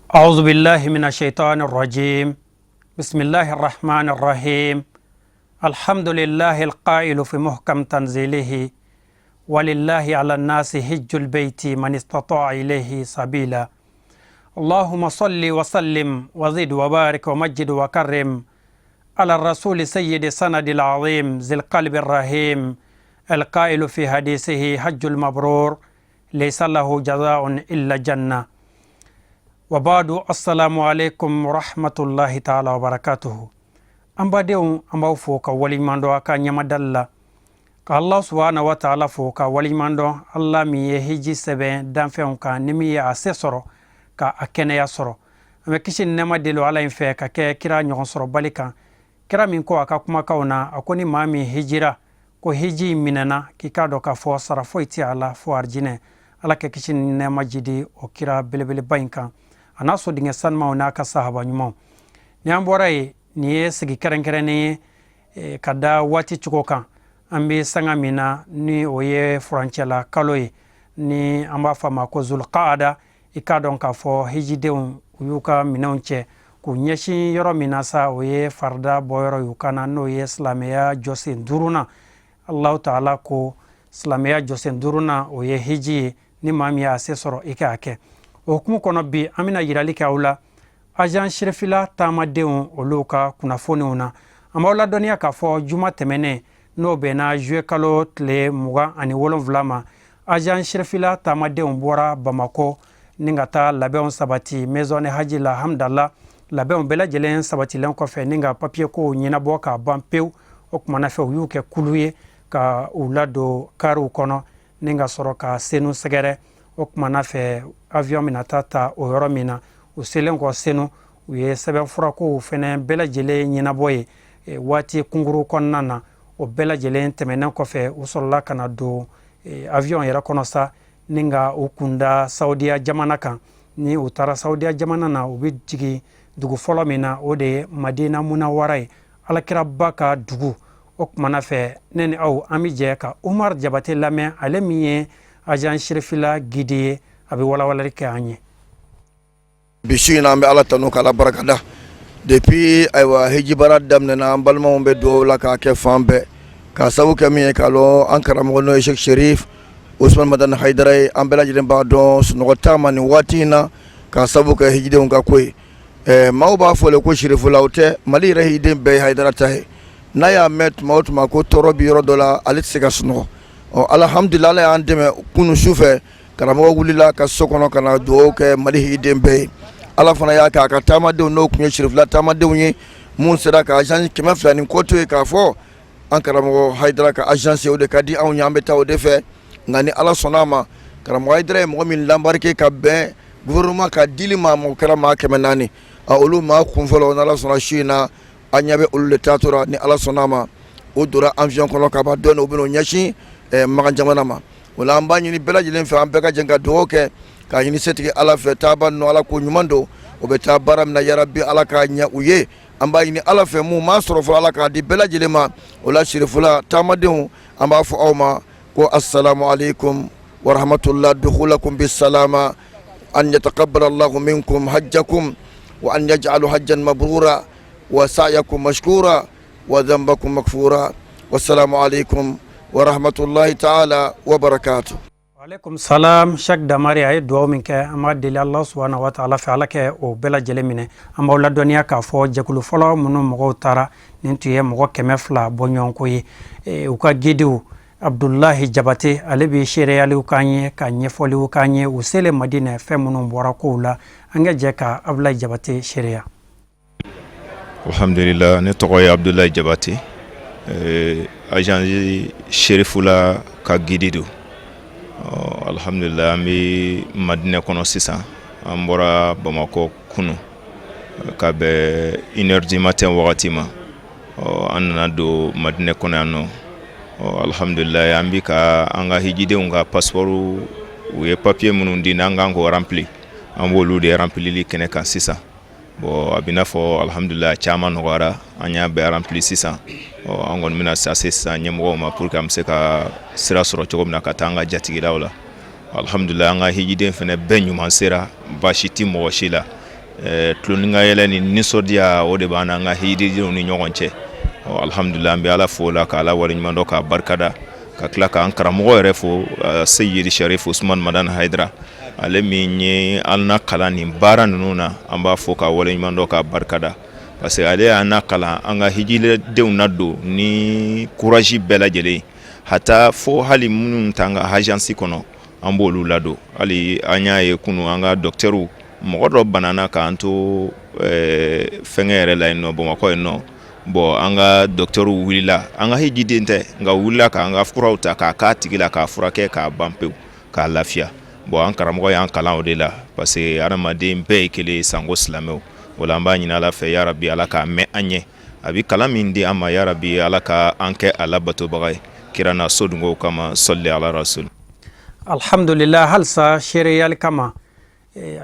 أعوذ بالله من الشيطان الرجيم بسم الله الرحمن الرحيم الحمد لله القائل في محكم تنزيله ولله على الناس حج البيت من استطاع إليه سبيلا اللهم صل وسلم وزد وبارك ومجد وكرم على الرسول سيد سند العظيم ذي القلب الرحيم القائل في حديثه حج المبرور ليس له جزاء إلا جنة وبعد السلام عليكم ورحمة الله تعالى وبركاته أمباديو أمباو فوكا ولي ماندو أكا نيمدالله ka Allah subhanahu wa ta'ala fo ka walimando Allah mi ye hiji sebe danfeon ka nimi ya ase soro ka akene ya soro ame kishin nema dilo ala infe ka ke kira nyogon soro balika kira min ko aka kuma kauna akoni mami hijira ko hiji minana kikado ka fo sara fo iti ala fo arjine ala ke kishin nema jidi o kira belebele bayinka anaso dinge sanma ona ka sahaba nyumo nyamborai ni sigi kerenkereni kada wati chukoka ambi sanga mina ni oye franchela kaloy ni amba fama ko zulqaada ikadon ka fo hijideun uyuka minonche ku nyeshi yoro minasa oye farda boyoro yukana no ye islamiya josin duruna Allah ta'ala ko islamiya josin duruna oye hiji ni mamiya asesoro ikake okumu kono bi amina yirali kaula ajan shirfila tamadeun oluka kunafoni una amawla donia ka fo juma temene no bena jue kalo tle muga ani wolonvla ma ajan shirfila tamadenw bora Bamako ningata labeon sabati maison haji la hamdallah labeon bela jelen sabati len kofe ninga papier ko nyina boka bampew okmana fe yuke kuluye ka ulado karu kono ninga soroka senu segere okmana fe avion minatata o yoromina uselen ko senu uye seben fura ko fene bela jele nyina boye wati kunguru konnana o bela jelen temenen kofe usolla kana do avion yera kono sa ninga ukunda Saudiya jamana kan ni utara Saudiya jamana na ubi jigi dugu folo mina o de Madina Munawwara alakira baka dugu okmana fe nene au amije ka Umar Jabate lame alemiye ajan shirfila gidi abi wala wala rike anye bishina ambe ala tanu kala barakada depuis aywa hijibara damne na balma ombe do la ka ke fambe ka sabu kami kalo ankara mo no Sheikh Sharif Usman Madan Haidara ambela jiden ba don suno tamani watina ka sabu ka hijide unga koy mawba fole ko Sherifu lawte mali rahidin be Haidara tahe na ya met mawt ma ko toro biro dola alit siga suno alhamdulillah la andeme kunu shufe karamo wulila ka sokono kana do ke mali hidin be ala fana ya ka tamade no kunye Sherifu la tamade unye mun sera ka agence kema flani ko to ka fo ankaramo Haidara ka agence o de kadi an nyambe taw de fe ngani ala sonama karamo Haidara mo min lambarke ka be gouvernement ka dilima mo karama kemenani olu ma kunfolo na ala sona shina anyabe ulu tatura ni ala sonama o dora avion kono ka ba don obino nyashi magan jamana ma wala ambani ni bela jilen fe ambeka jenga doke ka yini setike ala fe taban no ala ko nyumando o be tabaram na ya rabbi ala ka nya uye amba yini ala fe mu masro fo ala ka di bela jilema wala shirifula tamadun amba fo awma ko assalamu alaikum wa rahmatullah dukhulakum bis salama an yataqabbal Allah minkum hajjakum wa an yaj'alu hajjan mabrura wa sa'yakum mashkura wa dhanbakum maghfura wassalamu alaikum wa rahmatullahi ta'ala wa barakatuh. alaikum salam shak damari ay do min ke amadili Allah subhanahu wa ta'ala fa alake o bela jelemine amawla doniya ka fo jakulu folo munu mo tara nintuye mo kemefla bonyon ko yi uka gidu Abdullahi Jabate alebi shere ali ukanye ka nyefoli ukanye usele Madina fe munu bora ko la anga jeka Abdullahi Jabate sheria alhamdulillah ne tokoy Abdullahi Jabate agent sherifula ka gididu alhamdulillah mi Madina kono sisa ambora Bamako kunu ka be 1h du matin wakati ma anna do Madina kono no alhamdulillah ambi ka anga hijide unga passeportu uye papier munundi nanga ngo rempli ambolu de rempli li kene kan sisa bo abina fo alhamdulillah chama no wara anya be rempli sisa angon mina sasa nyemo ma pour kam se ka sira soro chogomna katanga jatigila wala alhamdulillah anga hijide fene benyu mansera bashiti mo shila tuloninga yɛlɛ ni nisɔndiya o de b'an an ka hijidenw ni ɲɔgɔn cɛ alhamdulillah an bɛ ala fo la ka ala waleɲuman dɔ k'a barikada ka tila k'an karamɔgɔ yɛrɛ fo Seyidi Sharif Usman Madan Haidara ale min ye an na kalan nin baara ninnu na an b'a fo ka waleɲuman dɔ k'a barikada parce que ale y'an na kalan an ka hijidenw na don ni courage bɛɛ lajɛlen hata fo hali minnu t'an ka agence kɔnɔ an b'olu ladon hali an y'a ye kunu an ka docteurw mɔgɔ dɔ banana k'an to fɛngɛ yɛrɛ la yen nɔ Bamakɔ yen nɔ bon an ka docteurw wulila an ka hijiden tɛ nka wulila k'an ka furaw ta k'a tigi la k'a furakɛ k'a ban pewu k'a lafiya bon an karamɔgɔ y'an kalan o de la parce que adamaden bɛɛ ye kelen sanko silamɛw wala an b'a ɲini ala fɛ ya rabi ala k'a mɛn an ɲɛ a bi kalan min di an ma ya rabi ala ka an kɛ a labatobaga ye kira na so dungo kama salli ala rasul alhamdulillah halsa shereyali kama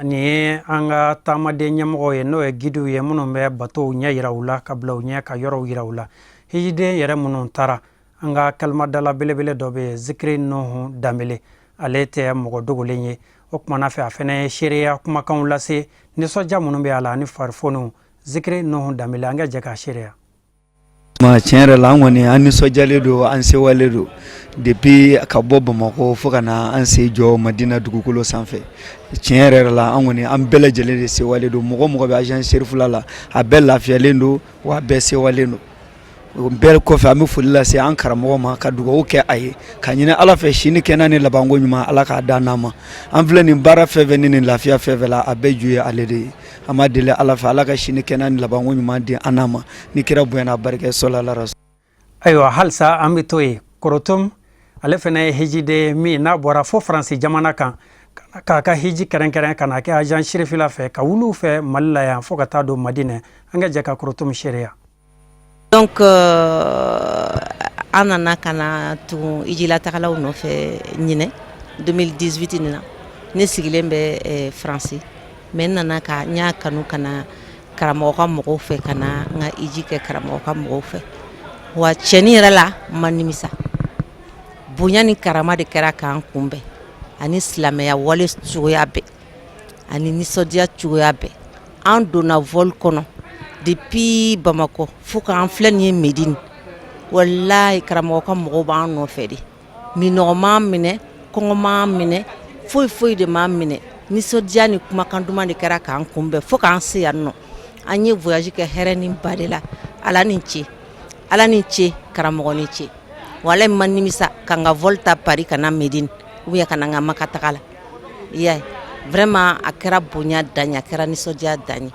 ni an ka taamaden ɲɛmɔgɔ ye n'o ye gidiw ye minnu bɛ batow ɲɛ yira u la ka bila u ɲɛ ka yɔrɔw yira u la hijiden yɛrɛ minnu taara an ka kalimadala belebele dɔ bɛ yen zikiri nuhu danbele ale tɛ mɔgɔ dogolen ye o kumana fɛ a fɛnɛ ye seereya kumakanw lase nisɔndiya minnu bɛ a la ani farifoniw zikiri nuhu danbele an ka jɛ k'a seereya ma tiɲɛ yɛrɛ la an kɔni an nisɔndiyalen don an sewalen don depuis ka bɔ Bamakɔ fo ka na an se jɔ Madina dugukolo sanfɛ tiɲɛ yɛrɛ la an kɔni an bɛɛ lajɛlen de sewalen don mɔgɔ mɔgɔ bɛ agence Serifula la a bɛɛ lafiyalen don wa a bɛɛ sewalen don o bɛɛ kɔfɛ an bɛ foli lase an karamɔgɔ ma ka dugawu kɛ a ye ka ɲini ala fɛ sini kɛnɛ ni labanko ɲuman ala k'a da n'an ma an filɛ nin baara fɛn fɛn ni nin lafiya fɛn fɛn la a bɛɛ ju ye ale de ye an b'a deli ala fɛ ala ka sini kɛnɛ ni labanko ɲuman di an ma ni kira bonyana barika sɔlala rasul ayiwa halisa an bɛ to yen Korotom ale fɛnɛ ye hijiden min n'a bɔra fo Faransi jamana kan k'a ka hiji kɛrɛnkɛrɛn ka na kɛ agence Serifula fɛ ka wuli u fɛ Mali la yan fo ka taa don Madinɛ an ka jɛ ka Korotom seereya. Donc an nana ka na tugun ijilatagalaw nɔfɛ ɲinɛ 2018 nin na ne sigilen bɛ Faransi mais n nana ka n y'a kanu ka na karamɔgɔ ka mɔgɔw fɛ ka na n ka iji kɛ karamɔgɔ ka mɔgɔw fɛ wa cɛni yɛrɛ la n ma nimisa bonya ni karama de kɛra k'an kunbɛn ani silamɛya wale cogoya bɛɛ ani nisɔndiya cogoya bɛɛ an donna vol kɔnɔ depuis Bamako fo k'an filɛ nin ye Medine wallahi karamɔgɔ ka mɔgɔw b'an nɔfɛ de minɔgɔ m'an minɛ kɔngɔ m'an minɛ foyi foyi de m'an minɛ nisɔndiya ni kumakan duman de kɛra k'an kunbɛn fo k'an se yan nɔ an ye voyage kɛ hɛrɛ ni ba de la ala ni ce karamɔgɔ ni ce wala ma nimisa ka n ka vol ta Paris ka na Medine ou bien ka na n ka Maka taga la yeah vraiment a kɛra bonya dan ye a kɛra nisɔndiya dan ye.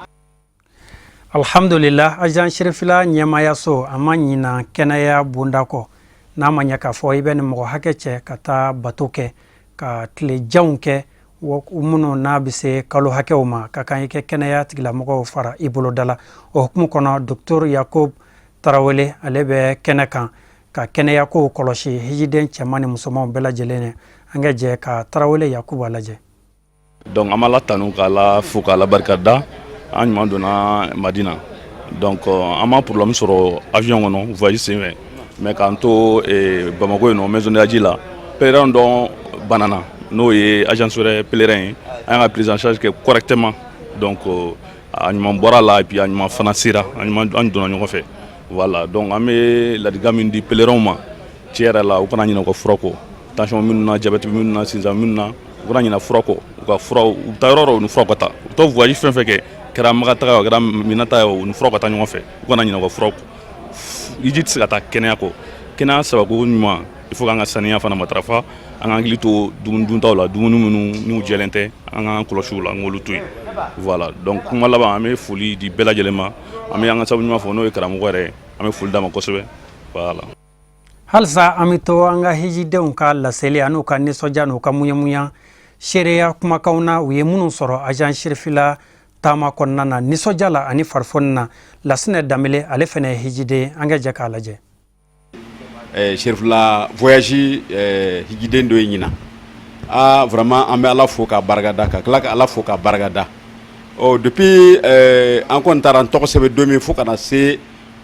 Alhamdulillah agence Serifula ɲɛmayaso a ma ɲina kɛnɛya bonda kɔ n'a ma ɲɛ k'a fɔ i bɛ ni mɔgɔ hakɛ cɛ ka taa bato kɛ ka tilejanw kɛ minnu n'a bɛ se kalo hakɛw ma ka kan i kɛ kɛnɛya tigilamɔgɔw fara i bolo da la o hukumu kɔnɔ Dr Yakubu Tarawele ale bɛ kɛnɛ kan ka kɛnɛya kow kɔlɔsi hijiden cɛman ni musomanw bɛɛ lajɛlen ye an ka jɛ ka Tarawele Yakubu lajɛ. Donc an b'a la tanu k'a la fo k'a la barikada an ɲuman donna Madina donc an ma problème sɔrɔ avion kɔnɔ voyage sen fɛ mais k'an to Bamako yen nɔ maison de Hadji la pèlerin dɔ banana n'o ye agence wɛrɛ pèlerin ye an y'a ka prise en charge kɛ correctement donc a ɲuman bɔra la et puis a ɲuman fana sera an donna ɲɔgɔn fɛ voilà donc an bɛ ladilikan min di pèlerinw ma tiɲɛ yɛrɛ la u kana ɲinɛ u ka fura kɔ tension minnu na diabète minnu na sinzan minnu na u kana ɲinɛ fura kɔ u ka furaw u bɛ taa yɔrɔ o ni fura ka taa u bɛ taa voyage fɛn fɛn kɛ kɛra Maka taga ye o kɛra Mina ta ye o ni fura ka taa ɲɔgɔn fɛ u kana ɲinɛ u ka furaw kɔ hiji tɛ se ka taa kɛnɛya kɔ kɛnɛya sababu ɲuman il faut k'an ka saniya fana matarafa an ka hakili to dumuni duntaw la dumuni minnu n'u jɛlen tɛ an k'an kɔlɔsi u la an k'olu to yen voilà donc kuma laban an bɛ foli di bɛɛ lajɛlen ma an bɛ an ka sabu ɲuman fɔ n'o ye karamɔgɔ yɛrɛ an bɛ foli d'a ma kosɛbɛ voilà. halisa an bɛ to an ka hijidenw ka laseli an'u ka nisɔndiya n'u ka muɲamuɲa seereya kumakanw na u ye minnu sɔrɔ agence Serifula taama kɔnɔna na nisɔndiya la ani farifoni na Lasinɛ Danbele ale fɛnɛ ye hijiden an ka jɛ k'a lajɛ. Serifula voyage hijiden dɔ ye ɲina vraiment an bɛ ala fo k'a barikada ka tila ka ala fo k'a barikada depuis an kɔni taara an tɔgɔ sɛbɛn don min fo kana se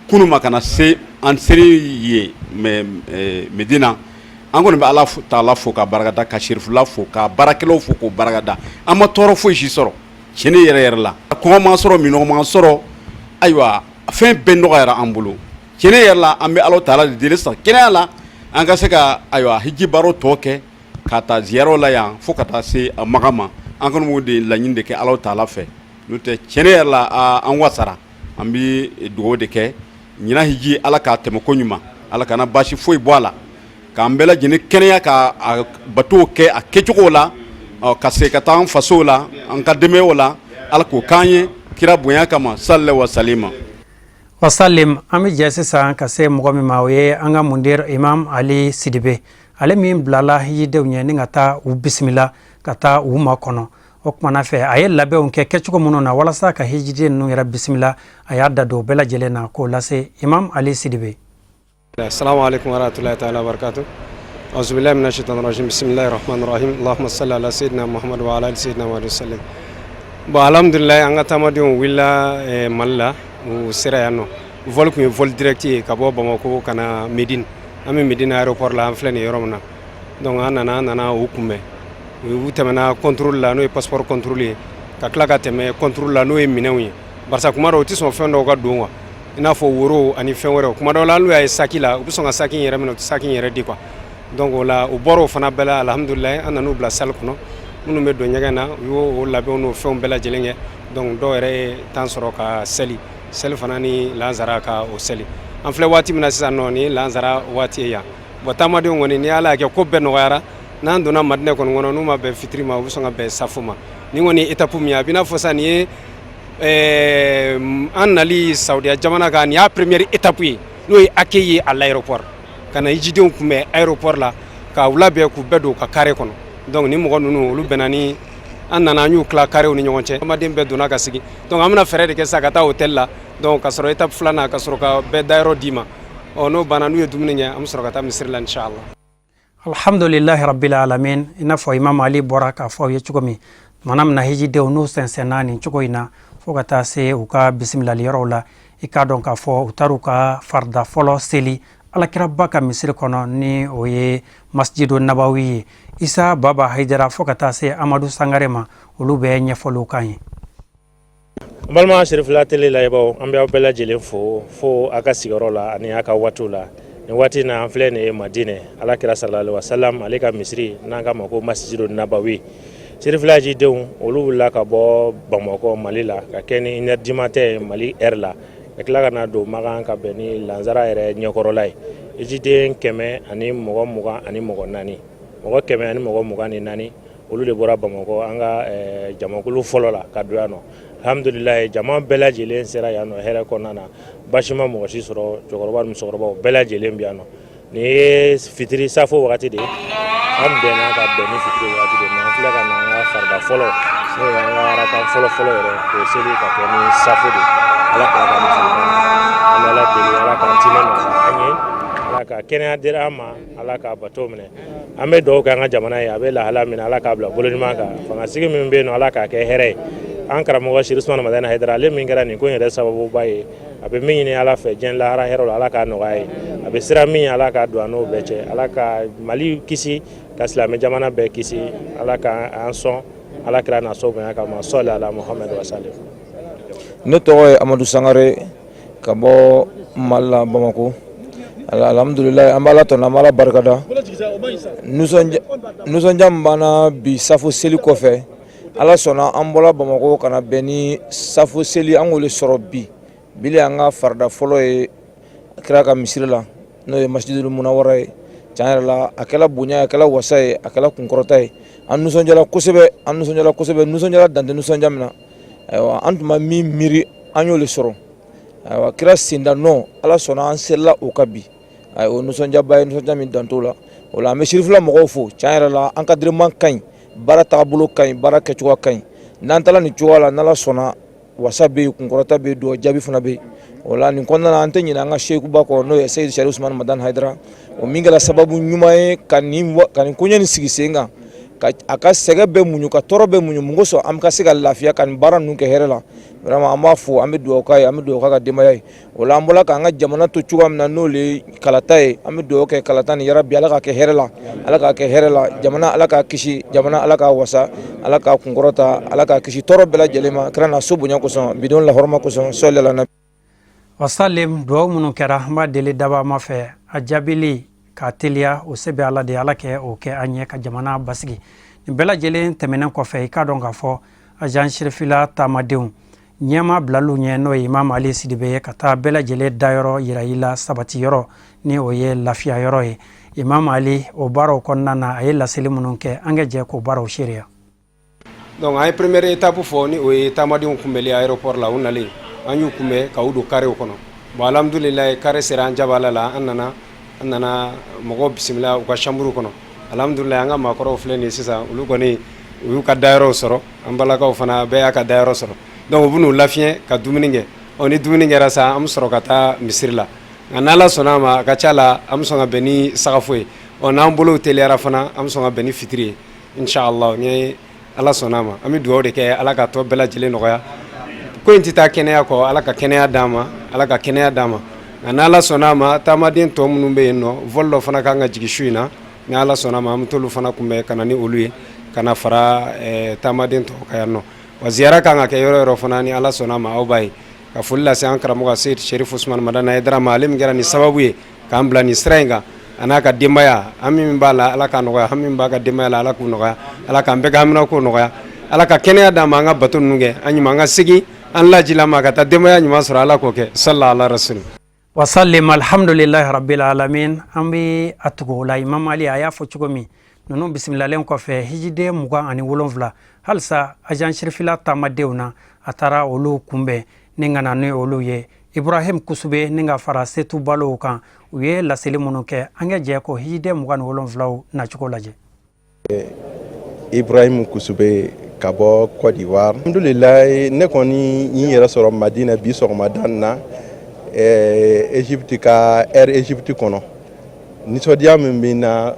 kunu ma kana se an seri ye Medina an kɔni bɛ ala ta'ala fo k'a barikada ka Serifula fo k'a baarakɛlaw fo k'o barikada an ma tɔɔrɔ foyi si sɔrɔ tiɲɛ yɛrɛ yɛrɛ la kɔngɔ ma sɔrɔ minɔgɔ ma sɔrɔ ayiwa fɛn bɛɛ nɔgɔyara an bolo tiɲɛ yɛrɛ la an bɛ Alahu taala de deli sa kɛnɛya la an ka se ka ayiwa hiji baaraw tɔ kɛ ka taa ziyaraw la yan fo ka taa se a maga ma an kɔni b'o de laɲini de kɛ Alahu taala fɛ n'o tɛ tiɲɛ yɛrɛ la an wasara an bɛ dugawu de kɛ ɲina hiji Ala k'a tɛmɛ ko ɲuman Ala kana baasi foyi bɔ a la k'an bɛɛ lajɛlen kɛnɛya ka batow kɛ a kɛcogo la ka se ka taa an fasow la an ka dɛmɛw la Ala k'o k'an ye kira bonya kama sallallahu wa salima wa sallim. An bɛ jɛ sisan ka se mɔgɔ min ma o ye an ka mundir Imam Ali Sidibe ale min bilala hijidenw ɲɛ ni ka taa u bisimila ka taa u makɔnɔ o kumana fɛ a ye labɛnw kɛ kɛcogo minnu na walasa ka hijiden ninnu yɛrɛ bisimila a y'a da don bɛɛ lajɛlen na k'o lase Imam Ali Sidibe. Assalamu alaikum warahmatullahi ta'ala wabarakatuh. Auzu billahi minash shaitanir rajim. Bismillahir rahmanir rahim. Allahumma salli ala sayyidina Muhammad wa ala ali sayyidina Muhammad sallam. Bon alhamdulillah an ka tamadenw wulila Mali la u sera yan nɔ. Vol kun ye vol direct ye ka bɔ Bamako ka na Médine. An bɛ Médine aéroport la an filɛ nin yɔrɔ min na. Donc an nana u kunbɛn. U tɛmɛna contrôle la n'o ye passeport contrôle ye ka tila ka tɛmɛ contrôle la n'o ye minɛnw ye. Barisa kuma dɔw u tɛ sɔn fɛn dɔw ka don quoi. I n'a fɔ woro ani fɛn wɛrɛw kuma dɔw la n'u y'a ye saki la u bɛ sɔn ka saki in yɛrɛ minɛ u tɛ saki in yɛrɛ di quoi. Donc o la u bɔra o fana bɛɛ la alhamdulilayi an nan'u bila salle kɔnɔ minnu bɛ don ɲɛgɛn na u y'o labɛnw n'o fɛnw bɛɛ lajɛlen kɛ donc dɔw yɛrɛ ye temps sɔrɔ ka seli fana ni lansara ka o seli an filɛ waati min na sisan nɔ ni lansara waati ye yan bon taamadenw kɔni ni Ala y'a kɛ ko bɛɛ nɔgɔyara n'an donna Madinɛ kɔni kɔnɔ n'u ma bɛn fitiri ma u bɛ sɔn ka bɛn safo ma ni kɔni ye étape min ye a b'i n'a fɔ sisan nin ye an nali Saudiya jamana kan nin y'a première étape ye n'o ye accueil ye à l'aéroport ka na hijidenw kunbɛn aéroport la ka u labɛn k'u bɛɛ don u ka carré kɔnɔ donc ni mɔgɔ ninnu olu bɛnna ni an nana an y'u tila carréw ni ɲɔgɔn cɛ adamaden bɛɛ donna ka sigi donc an bɛna fɛɛrɛ de kɛ sisan ka taa hôtel la donc ka sɔrɔ étape filanan ka sɔrɔ ka bɛɛ dayɔrɔ d'i ma n'o banna n'u ye dumuni kɛ an bɛ sɔrɔ ka taa misiri la inshallah. Alhamdulillahi rabbil alamin. I n'a fɔ Imam Ali bɔra k'a fɔ aw ye cogo min tumana min na hijidenw n'u sɛnsɛnna nin cogo in na fo ka taa se u ka bisimilali yɔrɔw la i k'a dɔn k'a fɔ u taar'u ka farida fɔlɔ seli alakiraba ka misiri kɔnɔ ni o ye Masjidu Nabawi ye. Isa Baba Haidara fo ka taa se Amadu Sangare ma olu bɛ ɲɛfɔliw kan ye. N balima Serifula tele layɛbaaw an bɛ aw bɛɛ lajɛlen fo a ka sigiyɔrɔ la ani a ka waatiw la nin waati in na an filɛ nin ye Madinɛ Alakira sallallahu alaihi wasallam ale ka misiri n'an k'a ma ko Masjidu Nabawi. Serifula jidenw olu wulila ka bɔ Bamakɔ Mali la ka kɛ ni 1h du matin Mali heure la ka tila ka na don Magan ka bɛn ni lansara yɛrɛ ɲɛkɔrɔla ye. Hijiden 100 ani mɔgɔ 20 ani mɔgɔ 4 mɔgɔ 100 ani mɔgɔ 24 olu de bɔra Bamakɔ an ka jamakulu fɔlɔ la ka don yan nɔ. Alhamdulilayi jama bɛɛ lajɛlen sera yan nɔ hɛrɛ kɔnɔna na basi ma mɔgɔ si sɔrɔ cɛkɔrɔba ni musokɔrɔbaw bɛɛ lajɛlen bɛ yan nɔ. Nin ye fitiri safo wagati de an bɛnna ka bɛn ni fitiri wagati de an filɛ ka na an ka farida fɔlɔ n'o ye an ka arakan fɔlɔ yɛrɛ k'o seli ka kɛ ni safo de Ala k'a ka musulman an bɛ Ala deli Ala k'an tinɛ nɔgɔya an ye Ala ka kɛnɛya dira an ma Ala k'a bato minɛ an bɛ dugawu kɛ an ka jamana ye a bɛ lahala min na Ala k'a bila bolo ɲuman kan fangasigi min bɛ yen nɔ Ala k'a kɛ hɛrɛ ye an karamɔgɔ Seri Usmane Madani Haidara ale min kɛra nin ko in yɛrɛ sababuba ye a bɛ min ɲini Ala fɛ diɲɛ lahara hɛrɛw la Ala k'a nɔgɔya ye a bɛ sira min Ala k'a don an n'o bɛɛ cɛ Ala ka Mali kisi ka silamɛ jamana bɛɛ kisi Ala k'an sɔn Ala kira n'a sɔn bonya kama sɔli ala Muhamadu wa sallam. Ne tɔgɔ ye Amadu Sangare ka bɔ Mali la Bamako. Alhamdulilayi an b'Ala tanu an b'Ala barikada nisɔndiya min b'an bi safo seli kɔfɛ Ala sɔnna an bɔra Bamako ka na bɛn ni safo seli an k'olu sɔrɔ bi an ka farida fɔlɔ ye kira ka misiri la n'o ye Masjidul Munawwara ye tiɲɛ yɛrɛ la a kɛla bonya a kɛla wasa ye a kɛla kunkɔrɔta ye an nisɔndiyara kosɛbɛ nisɔndiyara dantɛ nisɔndiya min na ayiwa an tun ma min miiri an y'olu sɔrɔ ayiwa kira sendannɔ Ala sɔnna an selila o ka bi ayiwa o nisɔndiyaba ye nisɔndiya min dant'o la o la an bɛ Serifula mɔgɔw fo tiɲɛ yɛrɛ la an cadrement ka ɲi baara taabolo ka ɲi baara kɛcogoya ka ɲi n'an taara nin cogoya la n'Ala sɔnna wasa bɛ yen kunkɔrɔta bɛ yen dugawu jaabi fana bɛ yen o la nin kɔnɔna na an tɛ ɲinɛ an ka sekuba kɔ n'o ye Seydi Seri Usmane Madani Haidara o min kɛra sababu ɲuman ye ka nin koɲɛ nin sigi sen kan a ka sɛgɛ bɛɛ muɲu ka tɔɔrɔ bɛɛ muɲu mun kosɔn an ka se ka lafiya ka nin baara ninnu kɛ hɛrɛ la vraiment an b'a fo an bɛ dugawu k'a ye an bɛ dugawu k'a ka denbaya ye o la an bɔra k'an ka jamana to cogoya min na n'o ye kalata ye an bɛ dugawu kɛ kalata ni yarabi ala k'a kɛ hɛrɛ la ala k'a kɛ hɛrɛ la jamana ala k'a kisi jamana ala k'a wasa ala k'a kunkɔrɔta ala k'a kisi tɔɔrɔ bɛɛ lajɛlen ma kira na so bonya kosɔn bidon lahɔrɔma kosɔn sɔli ala nabi wasalim duwawu minnu kɛra an b'a deli dabama fɛ a jaabili k'a teliya o se bɛ ala de ala kɛ o kɛ an ɲɛ ka jamana basigi nin bɛɛ lajɛlen tɛmɛnen kɔfɛ i k'a dɔn k'a fɔ ajan sirifila taamadenw ɲɛma bilal'u ɲɛ n'o ye imam ali sidibe ye ka taa bɛɛ lajɛlen dayɔrɔ yira i la sabatiyɔrɔ ni o ye lafiya yɔrɔ ye imam ali o baaraw kɔnɔna na a ye laseli minnu kɛ an ka jɛ k'o baaraw seereya donc an ye première étape fɔ ni o ye taamadenw kunbɛli aéroport la u nalen an y'u kunbɛ ka u don karew kɔnɔ bon alhamdulilayi kare sera an jabala la an nana mɔgɔw bisimila u ka chambre kɔnɔ alhamdulilayi an ka maakɔrɔw filɛ nin sisan olu kɔni u y'u ka dayɔrɔw sɔrɔ an balakaw fana bɛɛ y'a ka dayɔrɔ sɔrɔ donc u bɛn'u lafiyɛ ka dumuni kɛ ni dumuni kɛra sa an bɛ sɔrɔ ka taa misiri la nka n'ala sɔnna a ma a ka ca la an bɛ sɔn ka bɛn ni sagafo ye n'an bolow teliyara fana an bɛ sɔn ka bɛn ni fitiri ye inshallah ni ala sɔnna a ma an bɛ dugawu de kɛ ala ka tɔ bɛɛ lajɛlen nɔgɔya ko in tɛ taa kɛnɛya kɔ ala ka kɛnɛya d'an ma ala ka kɛnɛya d'an ma nka n'ala sɔnna a ma taamaden tɔ minnu bɛ yen nɔ vol dɔ fana kan ka jigin su in na ni ala sɔnna a ma an bɛ t'olu fana kunbɛn ka na ni olu ye ka na fara taamaden tɔw ka yan nɔ wa ziyara kan ka kɛ yɔrɔ yɔrɔ fana ni ala sɔnna a ma aw b'a ye ka foli lase an karamɔgɔ seyid sherif usman madana haidara ma ale min kɛra nin sababu ye k'an bila nin sira in kan a n'a ka denbaya an min b'a la ala k'a nɔgɔya an min b'a ka denbaya la ala k'u nɔgɔya ala k'an bɛɛ ka hamina k'o nɔgɔya ala ka kɛnɛya d'an ma an ka bato ninnu kɛ an ɲuman an ka segin an lajila ma ka taa denbaya ɲuman sɔrɔ ala k'o kɛ sala ala rasul wasalim alhamdulilahi rabbil alamin an bɛ a tugu o la imam ali a y'a fɔ cogo min ninnu bisimilalen kɔfɛ hijiden 27 halisa ajan sirifila taamadenw na a taara olu kunbɛn ni ka na ni olu ye ibrahim kusube ni ka fara setu balow kan u ye laseli minnu kɛ an ka jɛ ko hijiden 27 nacogo lajɛ ibrahim kusube ka bɔ Côte d'Ivoire alhamdulilayi ne kɔni n yɛrɛ sɔrɔ madina bi sɔgɔmada na Égypte ka air Égypte kɔnɔ nisɔndiya min bɛ na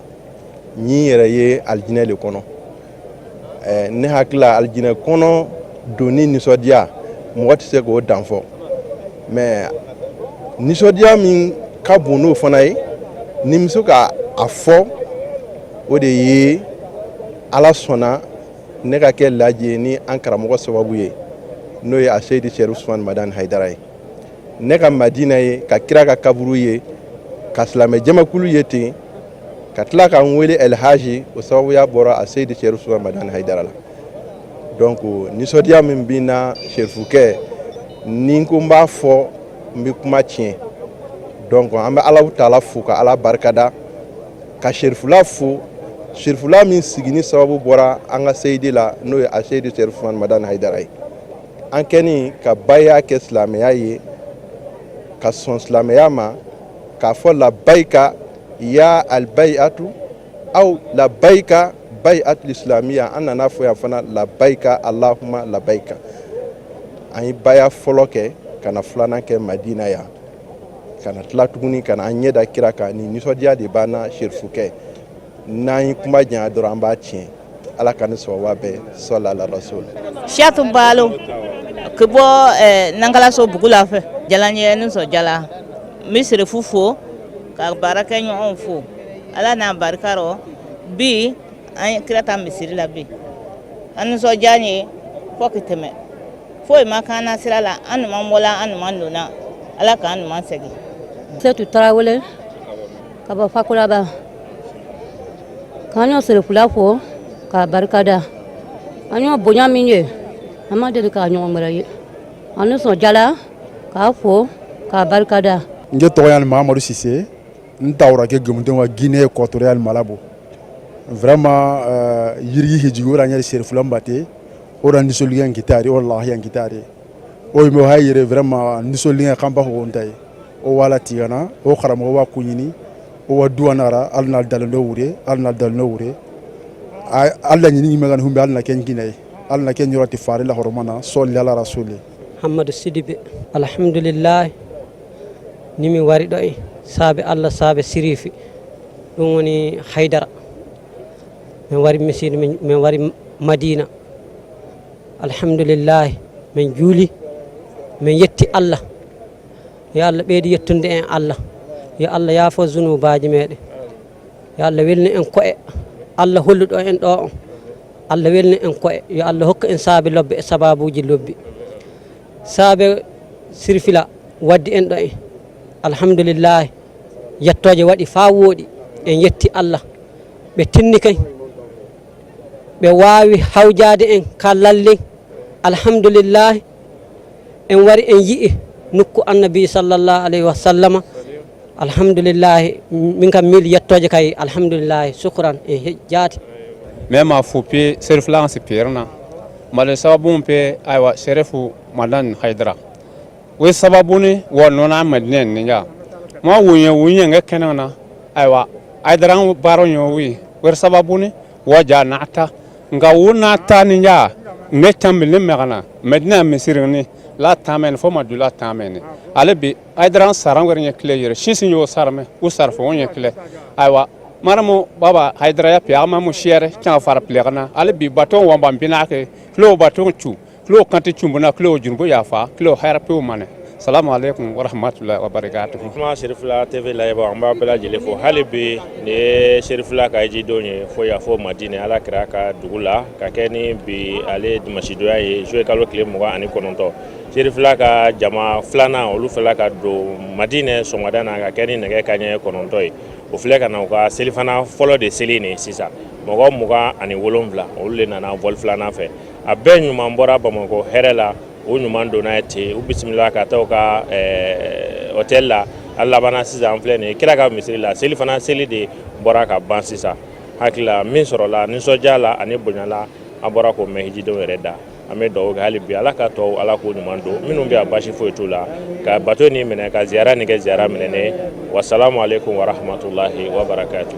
n yɛrɛ ye alijinɛ le kɔnɔ ne hakili la alijinɛ kɔnɔ donni nisɔndiya mɔgɔ tɛ se k'o dan fɔ mais nisɔndiya min ka bon n'o fana ye ni n bɛ se ka a fɔ o de ye ala sɔnna ne ka kɛ laji ni an karamɔgɔ sababu ye n'o ye a seyidi sherif usman madani haidara ye ne ka madina ye ka kira ka kaburu ye ka silamɛ jamakulu ye ten ka tila ka n wele elhaji o sababuya bɔra a seyidi sherif usman madani haidara la donc nisɔndiya min bɛ na sherifukɛ ni ko n b'a fɔ n bɛ kuma tiɲɛ donc an bɛ alahu taala fo ka ala barikada ka sherifula fo sherifula min sigini sababu bɔra an ka seyidi la n'o ye a seyidi sherif usman madani haidara ye an kɛni ka baya kɛ silamɛya ye ka sɔn silamɛya ma k'a fɔ labayika ya albayatu aw labayika bayatul islamiya an nana fɔ yan fana labayika allahumma labayika an ye baya fɔlɔ kɛ ka na filanan kɛ madina yan ka na tila tuguni ka na an ɲɛ da kira kan ni nisɔndiya de b'an na sherifukɛ n'an ye kuma janya dɔrɔn an b'a tiɲɛ ala ka ni sababa bɛɛ sɔli ala rasul Siatu Balo ke bɔ Nankalaso bugu la fɛ jala n ye nisɔndiyala n bɛ serefu fo ka baarakɛ ɲɔgɔnw fo ala n'a barika rɔ bi an ye kira ta misiri la bi an nisɔndiya n ye fɔ ka tɛmɛ foyi ma k'an na sira la an ɲuman bɔla an ɲuman donna ala k'an ɲuman segin. Setu Tarawele ka bɔ Fakulaba k'an y'o serefula fo k'a barikada an y'o bonya min ye an ma deli k'a ɲɔgɔn wɛrɛ ye an nisɔndiyala k'a fo k'a barikada. N je tɔgɔ ye Mahamadu Sise n tawura kɛ Gemudenw ka Guinée équatoriale Malabo vraiment yirigi hijigi ora nyɛ serifula mbate ora nisɔndiya nkitari ora lahiya nkitari o ye mɛ yɛrɛ vraiment nisɔndiya kan b'a fɔ ko n ta ye o wala tigana o karamɔgɔ b'a ko ɲini o wa duwanara hali n'a dalen dɔ wure hali n'a dalen dɔ wure hali la ɲini ɲumɛ ka nin hun bɛ hali na kɛ n Guinée ye hali na kɛ n yɔrɔ ti fari la hɔrɔma na sɔli ala rasuli Hamadu Sidibe alhamdulillah ni mi wari ɗo e saabe Allah saabe sirifi ɗum woni haydara min wari misiri min wari madina alhamdulillah min juuli min yetti Allah ya Allah ɓeydi yettunde en Allah ya Allah yaafo zunubaji meɗen ya Allah welni en ko'e Allah holluɗo en ɗo on Allah welni en ko'e yo Allah hokka en saabe lobbe e sababuji lobbi saabe sirfila waddi en ɗo en alhamdulillah yettoje waɗi fa woɗi en yetti Allah ɓe tinni kay ɓe wawi hawjade en ka lallen alhamdulillah en wari en yi'i nokku annabi sallallahu alayhi wa sallama alhamdulillah min kam mil yettoje kay alhamdulillah shukran e jaati mema fupi serflan si pirna male sababu pe aywa sherefu madan haidra we sababu ni wono na madnen ninja ma wunye nga kenana aywa aidran baro nyowi we sababu ni waja nata nga wuna ta ninja ne tambil megana madna misirni la tamen fo madula tamen alebi aidran sarang wer nyekle yere shinsin yo sarme u sarfo nyekle aywa maramo baba haidra ya piyama mo shere kan far plegna alebi baton wamba binake klo baton chu klo kanti chumbuna klo jurbo ya fa klo harpe o mane salamu alaikum wa rahmatullahi wa barakatuh ma Sherifla TV la yaba amba bela jele fo halibi ne Sherifla ka ji donye fo ya fo madine ala kraka dugula ka keni bi ale dimashidoya ye jouer kalo kile muga ani kononto Sherifla ka jama flana olu fela ka do madine so madana ka keni nege kanye kononto yi o fele ka na ka selifana folo de seline sisa mogo muga ani wolonvla olu le nana vol flana fe a be nyuma mbora Bamako herela o nyuman dona ete u bismillah ka taw ka hotel la alla bana sisa en flene kira ka misiri la selifana seli de bora ka ban sisa hakila min soro la ni sojala ani bonyala abora ko mehiji do reda ame do hali bi ala ka to ala ko nyuman do minum bi abashi fo etula ka bato ni mena ka ziara ni ke ziara menene wassalamu alaikum wa rahmatullahi wa barakatuh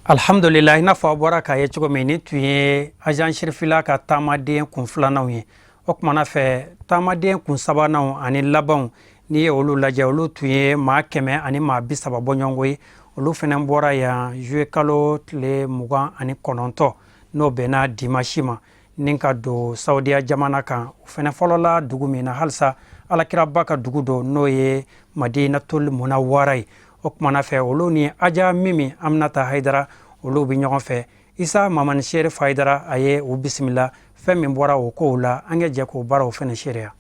alhamdulillah ina fa baraka ye chugo meni tuye agent Sherifla ka tamaden kun flanaw ye o kuma fe tamaden kun sabanaw ani laban ni olu lajɛ olu tuye ma kɛmɛ ani ma 30 bɔ ɲɔgɔn ye olu fɛnɛ bɔra ya juillet kalo tile 29 n'o bɛnna dimanche ma nin ka don Saudiya jamana kan o fɛnɛ fɔlɔla dugu min na halisa alakiraba ka dugu do n'o ye Madinatul Munawwara ye o kuma fɛ olu ni Aja Mimi Aminata Haidara olu bi ɲɔgɔn fɛ Isa Mamani Sherif Haidara a ye u bisimila fɛn min bɔra o kow la an ka jɛ k'o baaraw fɛnɛ seereya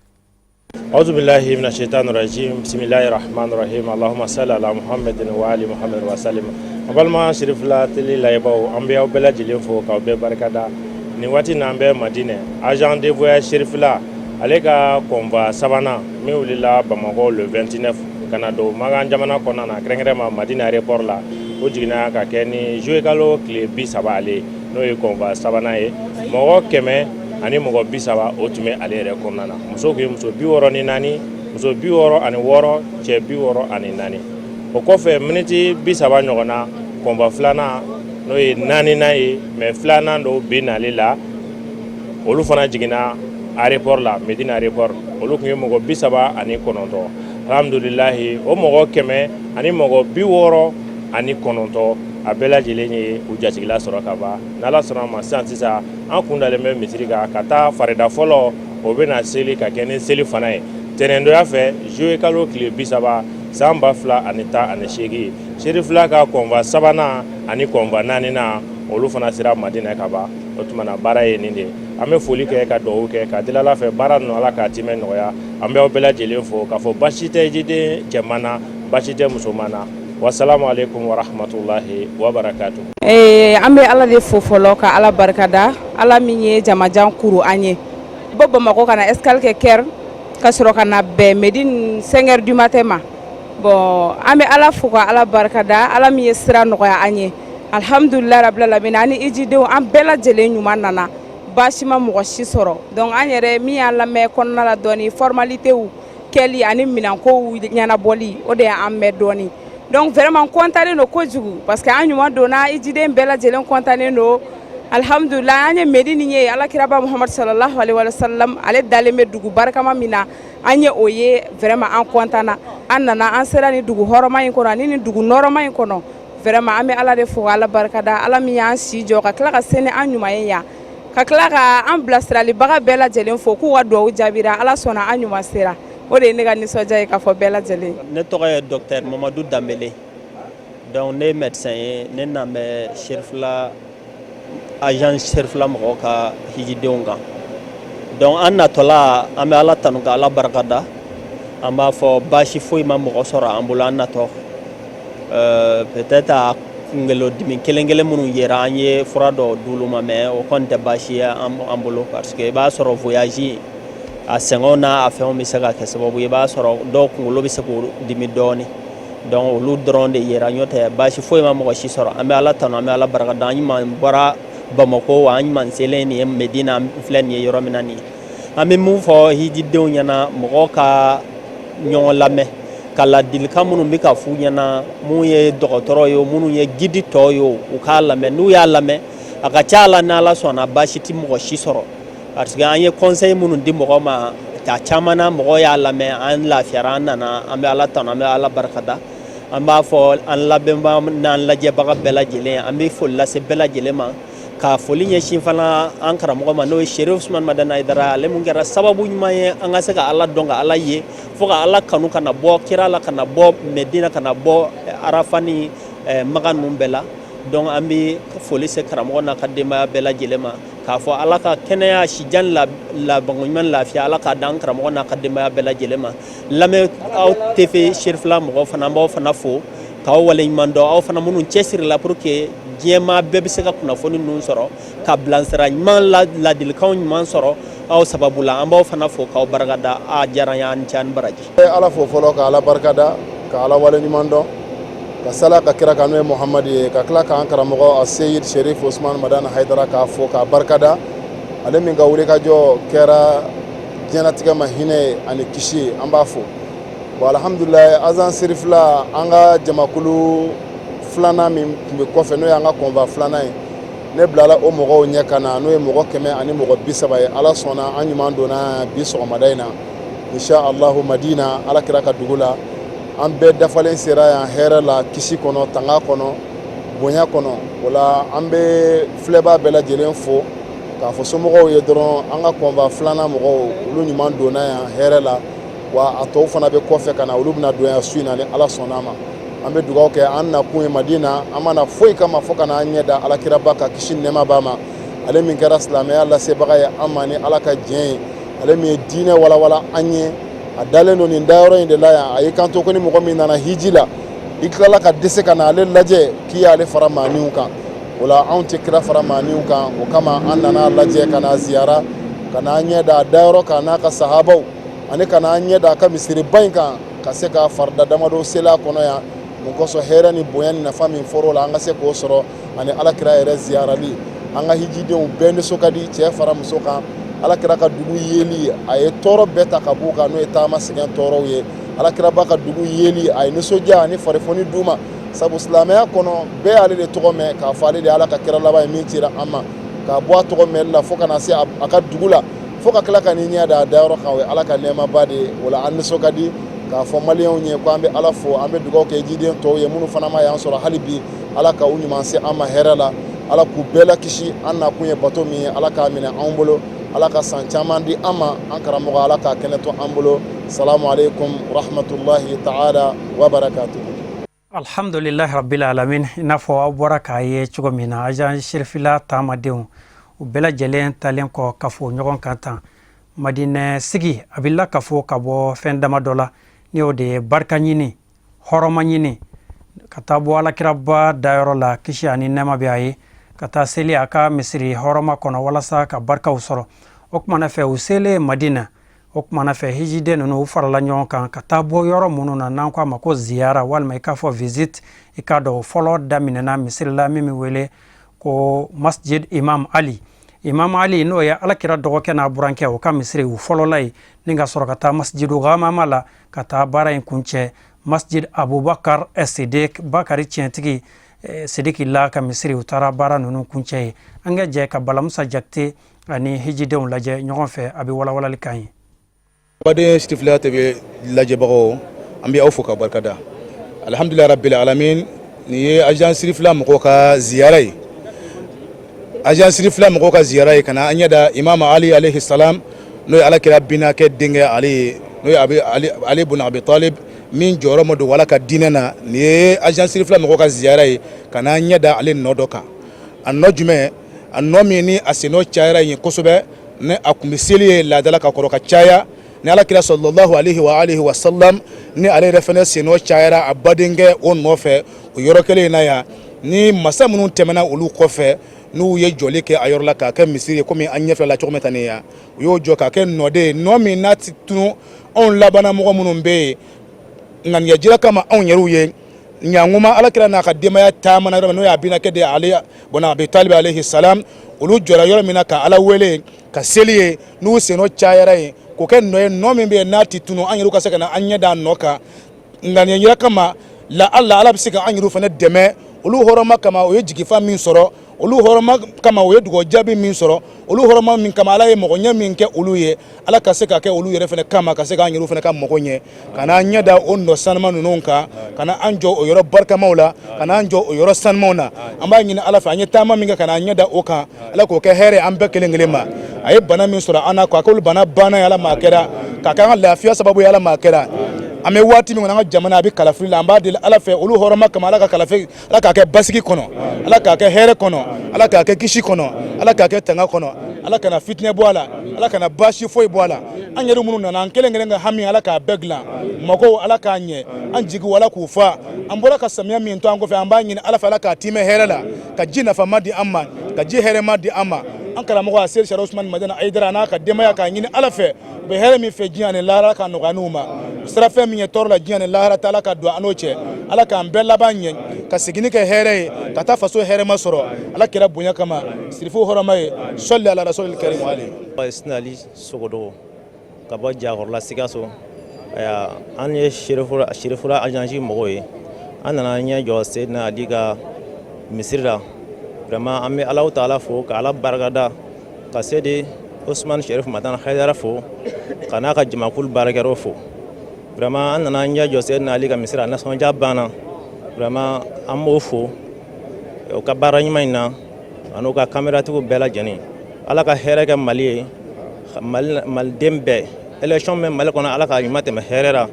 أعوذ بالله من الشيطان الرجيم بسم الله الرحمن الرحيم اللهم صل على محمد وآل محمد وسلم قبل ما Sherifla tele la ybaw ambe aw bela jelen fo ka be barkada ni wati na ambe Madine agent de voyage Sherifla ale ka convoi sabana mi wulila Bamako le 29 Canada magan jamana kona na krengrema Madina aéroport la o jigina ka keni jouer kalo clé bi sabale no ye convoi sabana ye mogo keme ani mogo 30 o tume ale yɛrɛ kɔnɔna na muso ko muso 64 muso 64 cɛ 64 o kɔfɛ miniti 30 ɲɔgɔnna kɔnba filanan n'o ye 4nan ye mais filanan dɔw bɛ nale la olu fana jiginna aéroport la Medina aéroport olu kun ye mɔgɔ 39 alhamdulilahi o mɔgɔ 100 ani mɔgɔ 69 a bɛɛ lajɛlen ye u jatigila sɔrɔ ka ban n'ala sɔnna ma sisan an kun dalen bɛ misiri kan ka taa farida fɔlɔ o bɛna seli ka kɛ ni seli fana ye tɛnɛndonya fɛ juillet kalo tile 30 san 2018 Sherifla ka convoi sabanan ani convoi 4nan olu fana sera Madina ka ban o tuma na baara ye nin de an bɛ foli kɛ ka dugawu kɛ ka deli Ala fɛ baara ninnu Ala k'a timɛ nɔgɔya an bɛ aw bɛɛ lajɛlen fo k'a fɔ basi tɛ jiden cɛman na basi tɛ musoman na wassalamu alaikum wa rahmatullahi wa barakatuh an bɛ Ala de fo fɔlɔ ka Ala barikada Ala min ye jamajan kuru an ye bɔ Bamako ka na escale kɛ Caire ka sɔrɔ ka na bɛn Médine 5 heures du matin ma bon an bɛ Ala fo ka Ala barikada Ala min ye sira nɔgɔya an ye alhamdulilahi rabbil alamin ani ijidenw an bɛɛ lajɛlen ɲuman nana baasi ma mɔgɔ si sɔrɔ donc an yɛrɛ min y'a lamɛn kɔnɔna la dɔɔni formalitéw kɛli ani minankow ɲɛnabɔli o de y'an mɛn dɔɔni donc vraiment content no kojugu parce que an ɲuman donna ijiden bɛɛ lajɛlen content no alhamdulillah an ye Medine ye alakiraba Muhammad sallallahu alaihi wa sallam ale dalen bɛ dugu barikama min na an ye o ye vraiment an content na an nana an sera ni dugu hɔrɔma in kɔnɔ ani ni dugu nɔrɔma in kɔnɔ vraiment an bɛ ala de fo ala barikada ala min y'an si jɔ ka tila ka se ni an ɲuman ye yan ka tila ka an bilasiralibaga bɛɛ lajɛlen fo k'u ka duwawu jaabira ala sɔnna an ɲuman sera o de ye ne ka nisɔndiya ye k'a fɔ bɛɛ lajɛlen. Ne tɔgɔ ye docteur Mamadou Dambele donc ne ye médecin ye ne nan bɛ Cherifla agence Cherifla mɔgɔw ka hijidenw kan donc an natɔla an bɛ ala tanu ka ala barikada an b'a fɔ baasi foyi ma mɔgɔ sɔrɔ an bolo an natɔ peut-être a kungelodimi kelen kelen minnu yera an ye fura dɔ d'olu ma mais o kɔni tɛ baasi ye an bolo parce que i b'a sɔrɔ voyage a sɛgɛnw n'a fɛnw bɛ se ka kɛ sababu ye i b'a sɔrɔ dɔw kunkolo bɛ se k'o dimi dɔɔni donc olu dɔrɔn de yera ɲɔ tɛ baasi foyi ma mɔgɔ si sɔrɔ an bɛ ala tanu an bɛ ala barikada an ɲuman bɔra Bamako wa an ɲuman selen nin ye Medina filɛ nin ye yɔrɔ min na nin ye an bɛ mun fɔ hijidenw ɲɛna mɔgɔw ka ɲɔgɔn lamɛn ka ladilikan minnu bɛ ka f'u ɲɛna mun ye dɔgɔtɔrɔ ye minnu ye gidi tɔ ye u k'a lamɛn n'u y'a lamɛn a ka ca ala n'ala sɔnna baasi tɛ mɔgɔ si sɔrɔ parce que an ye conseil minnu di mɔgɔ ma a caman na mɔgɔ y'a lamɛn an lafiyara an nana an bɛ ala tanu an bɛ ala barikada an b'a fɔ an lamɛnbaga n'an lajɛbaga bɛɛ lajɛlen an bɛ foli lase bɛɛ lajɛlen ma ka foli ɲɛsin fana an karamɔgɔ ma n'o ye Cherif Usman Madani Haidara ale mun kɛra sababu ɲuman ye an ka se ka ala dɔn ka ala ye fo ka ala kanu ka na bɔ kira la ka na bɔ Medina ka na bɔ Arafa ni Maka ninnu bɛɛ la donc an bɛ foli se karamɔgɔ n'a ka denbaya bɛɛ lajɛlen ma k'a fɔ ala ka kɛnɛya sijan labanko ɲuman lafiya ala k'a d'an karamɔgɔ n'a ka denbaya bɛɛ lajɛlen ma lamɛn aw TV Cherifla mɔgɔw fana an b'aw fana fo k'aw waleɲuman dɔn aw fana minnu cɛsirila pour que diɲɛmaa bɛɛ bɛ se ka kunnafoni ninnu sɔrɔ ka bilasira ɲuman ladilikanw ɲuman sɔrɔ aw sababu la an b'aw fana fo k'aw barikada a diyara n ye an cɛ ani baraji. ala fo fɔlɔ ka ala barikada ka ala waleɲuman dɔn ka sala ka kira kan n'o ye Muhamadu ye ka tila k'an karamɔgɔ a Seyid Cherif Usman Madani Haidara k'a fo k'a barikada ale min ka wulikajɔ kɛra diɲɛlatigɛ ma hinɛ ani kisi an b'a fo bon alhamdulilayi azan Cherifla an ka jamakulu filanan min tun bɛ kɔfɛ n'o y'an ka kɔnva filanan ye ne bilala o mɔgɔw ɲɛ ka na n'o ye mɔgɔ 100 ani mɔgɔ 30 ye ala sɔnna an ɲuman donna bi sɔgɔmada in na insha Allahu Madina ala kira ka dugu la an bɛɛ dafalen sera yan hɛrɛ la kisi kɔnɔ tanga kɔnɔ bonya kɔnɔ o la an bɛ filɛbaa bɛɛ lajɛlen fo k'a fɔ somɔgɔw ye dɔrɔn an ka kɔnva filanan mɔgɔw olu ɲuman donna yan hɛrɛ la wa a tɔw fana bɛ kɔfɛ ka na olu bɛna don yan su in na ni ala sɔnna ma an bɛ dugawu kɛ an nakun ye Madina an mana foyi kama fo ka na an ɲɛ da alakiraba ka kisi nɛɛma b'a ma ale min kɛra silamɛya lasebaga ye an ma ni ala ka diɲɛ ye ale min ye diinɛ walawala an ye a dalen don nin dayɔrɔ in de la yan a y'i kanto ko ni mɔgɔ min nana hiji la i tilala ka dɛsɛ ka na ale lajɛ k'i y'ale fara maaniw kan o la anw tɛ kira fara maaniw kan o kama an nana lajɛ ka na ziyara ka na an ɲɛ da a dayɔrɔ kan n'a ka sahabaw ani ka na an ɲɛ da a ka misiriba in kan ka se ka farida damadɔ seli a kɔnɔ yan mun kosɔn hɛrɛ ni bonya ni nafa min fɔr'o la an ka se k'o sɔrɔ ani alakira yɛrɛ ziyarali an ka hijidenw bɛɛ nisɔn ka di cɛ fara muso kan alakira ka dugu yeli a ye tɔɔrɔ bɛɛ ta ka b'u kan n'o ye taama sɛgɛn tɔɔrɔw ye alakira ba ka dugu yeli a ye nisɔndiya ani farifoni d'u ma sabu silamɛya kɔnɔ bɛɛ y'ale de tɔgɔ mɛn k'a fɔ ale de ala ka kira laban ye min cira an ma k'a bɔ a tɔgɔ mɛnli la fo ka na se a ka dugu la fo ka tila ka n'i ɲɛ da a dayɔrɔ kan o ye ala ka nɛɛmaba de ye o la an nisɔn ka di k'a fɔ maliyɛnw ye ko an bɛ ala fo an bɛ dugawu kɛ jiden tɔw ye minnu fana ma y'an sɔrɔ hali bi ala ka u ɲuman se an ma hɛrɛ la ala k'u bɛɛ lakisi an nakun ye bato min ye ala k'a minɛ anw bolo ala ka san caman di an ma an karamɔgɔ ala k'a kɛnɛ to an bolo salamu alaikum rahmatulahi ta'ala wa barakatuhu. alhamdulilahi rabbil alamin i n'a fɔ aw bɔra k'a ye cogo min na agence Cherifla taamadenw u bɛɛ lajɛlen talen kɔ ka fɔ ɲɔgɔn kan tan Madinɛ sigi a bɛ lakafo ka bɔ fɛn dama dɔ la ni o de ye barika ɲini hɔrɔma ɲini ka taa bɔ alakiraba dayɔrɔ la kisi ani nɛɛma bɛ a ye ka taa seli a ka misiri hɔrɔma kɔnɔ walasa ka barikaw sɔrɔ o kumana fɛ u selen Madina o kumana fɛ hijiden ninnu u farala ɲɔgɔn kan ka taa bɔ yɔrɔ minnu na n'an ko a ma ko ziyara walima i k'a fɔ visite i k'a dɔn fɔlɔ daminɛna misiri la min bɛ wele ko masjid Imam Ali n'o ye alakira dɔgɔkɛ n'a burankɛ o ka misiri u fɔlɔla ye ni ka sɔrɔ ka taa masjidu Ghamama la ka taa baara in kuncɛ masjid Abubakar Sidik Bakari tiɲɛtigi Sidiki la ka misiri u taara baara ninnu kuncɛ ye an ka jɛ ka Balamusa Jakite ani hijidenw lajɛ ɲɔgɔn fɛ a bɛ walawalali kan ye. baden Cherifla TV lajɛbagaw an bɛ aw fo ka barikada alhamdulilahi rabbil alamin nin ye agence fila mɔgɔw ka ziyara ye agence fila mɔgɔw ka ziyara ye ka na an ɲɛda imam ali alayhi salam n'o ye alakira binakɛ denkɛ ale ye n'o ye ali ibn abi talib min jɔyɔrɔ ma don wala ka diinɛ na nin ye agence fila mɔgɔw ka ziyara ye ka na an ɲɛda ale nɔ dɔ kan a nɔ jumɛn a nɔ min ni a sennɔ cayara yen kosɛbɛ ni a tun bɛ seli ye laadala ka kɔrɔ ka caya ni alakira sallallahu alaihi wa sallam ni ale yɛrɛ fɛnɛ sennɔ cayara a badenkɛ o nɔfɛ o yɔrɔ kelen in na yan ni masa minnu tɛmɛna olu kɔfɛ n'u ye jɔli kɛ a yɔrɔ la k'a kɛ misiri ye komi an ɲɛfɛ la cogo min tan nin yan u y'o jɔ k'a kɛ nɔden ye nɔ min n'a ti tunu anw labanna mɔgɔ minnu bɛ yen ŋaniyajira kama anw yɛrɛw ye ɲanguma alakira n'a ka denbaya taamana yɔrɔ min n'o ye a binakɛ de ye ali ibn abi talib alayhi salam olu jɔra yɔrɔ min na ka ala wele ka seli ye n'u sennɔ cayara yen k'o kɛ nɔ ye nɔ min bɛ yen n'a ti tunu an yɛrɛw ka se ka na an ɲɛ da a nɔ kan ŋaniyajira kama la ala bɛ se ka an yɛrɛw fana dɛmɛ olu hɔrɔnma kama o ye jigifa min sɔrɔ olu hɔrɔnma kama o ye dugawu jaabi min sɔrɔ olu hɔrɔnma min kama ala ye mɔgɔɲɛ min kɛ olu ye ala ka se ka kɛ olu yɛrɛ fana kama ka se k'an yɛrɛw fana ka mɔgɔ ɲɛ ka n'an ɲɛ da o nɔ sanuma ninnu kan ka na an jɔ o yɔrɔ barikamaw la ka n'an jɔ o yɔrɔ sanumaw na an b'a ɲini ala fɛ an ye taama min kɛ ka n'an ɲɛ da o kan ala k'o kɛ hɛrɛ an bɛɛ kelen kelen ma a ye bana min sɔrɔ an na k'a k'olu bana banna ye ala ma a kɛra k'a kɛ an ka lafiya sababu ye ala ma a kɛra an bɛ waati min kɔnɔ an ka jamana a bɛ kalafili la an b'a deli ala fɛ olu hɔrɔnma kama ala ka kalafi ala k'a kɛ basigi kɔnɔ ala k'a kɛ hɛrɛ kɔnɔ ala k'a kɛ kisi kɔnɔ ala k'a kɛ tanga kɔnɔ ala kana fitinɛ bɔ a la ala kana baasi foyi bɔ a la an yɛrɛ minnu nana an kelen kelen ka hami ala k'a bɛɛ dilan mɔgɔw ala k'a ɲɛ an jigiw ala k'u fa an bɔra ka samiya min to an kɔfɛ an b'a ɲini ala fɛ ala k'a timɛ hɛrɛ la ka ji nafama di an ma ka ji hɛrɛma di an ma an karamɔgɔ a seri sari usman madina ayidara n'a ka denbaya k'a ɲini ala fɛ u bɛ hɛrɛ min fɛ diɲɛ ni lahara ka nɔgɔya n'u ma sira fɛn min ye tɔɔrɔ la diɲɛ ni lahara ta ala ka don an n'o cɛ ala k'an bɛɛ laban ɲɛ ka segin kɛ hɛrɛ ye ka taa faso hɛrɛma sɔrɔ ala kɛra bonya kama sirifu hɔrɔma ye sɔli ala rasulil karim ale sinali sogodogo ka bɔ jakɔrɔla sikaso an ye sherifula agence mɔgɔw ye an nana ɲɛ jɔ seydina ali ka misiri la vraiment an bɛ alahu taala fo ka ala barikada ka se de Usman Sherif Matan Haidara fo ka n'a ka jamakulu baarakɛlaw fo vraiment an nana ɲɛ jɔ seydina ali ka misiri la nasɔndiya banna vraiment an b'o fo o ka baara ɲuman in na an'u ka kameratigiw bɛɛ lajɛlen ala ka hɛrɛ kɛ mali ye maliden bɛɛ élection bɛ mali kɔnɔ ala ka ɲuman tɛmɛ hɛrɛ la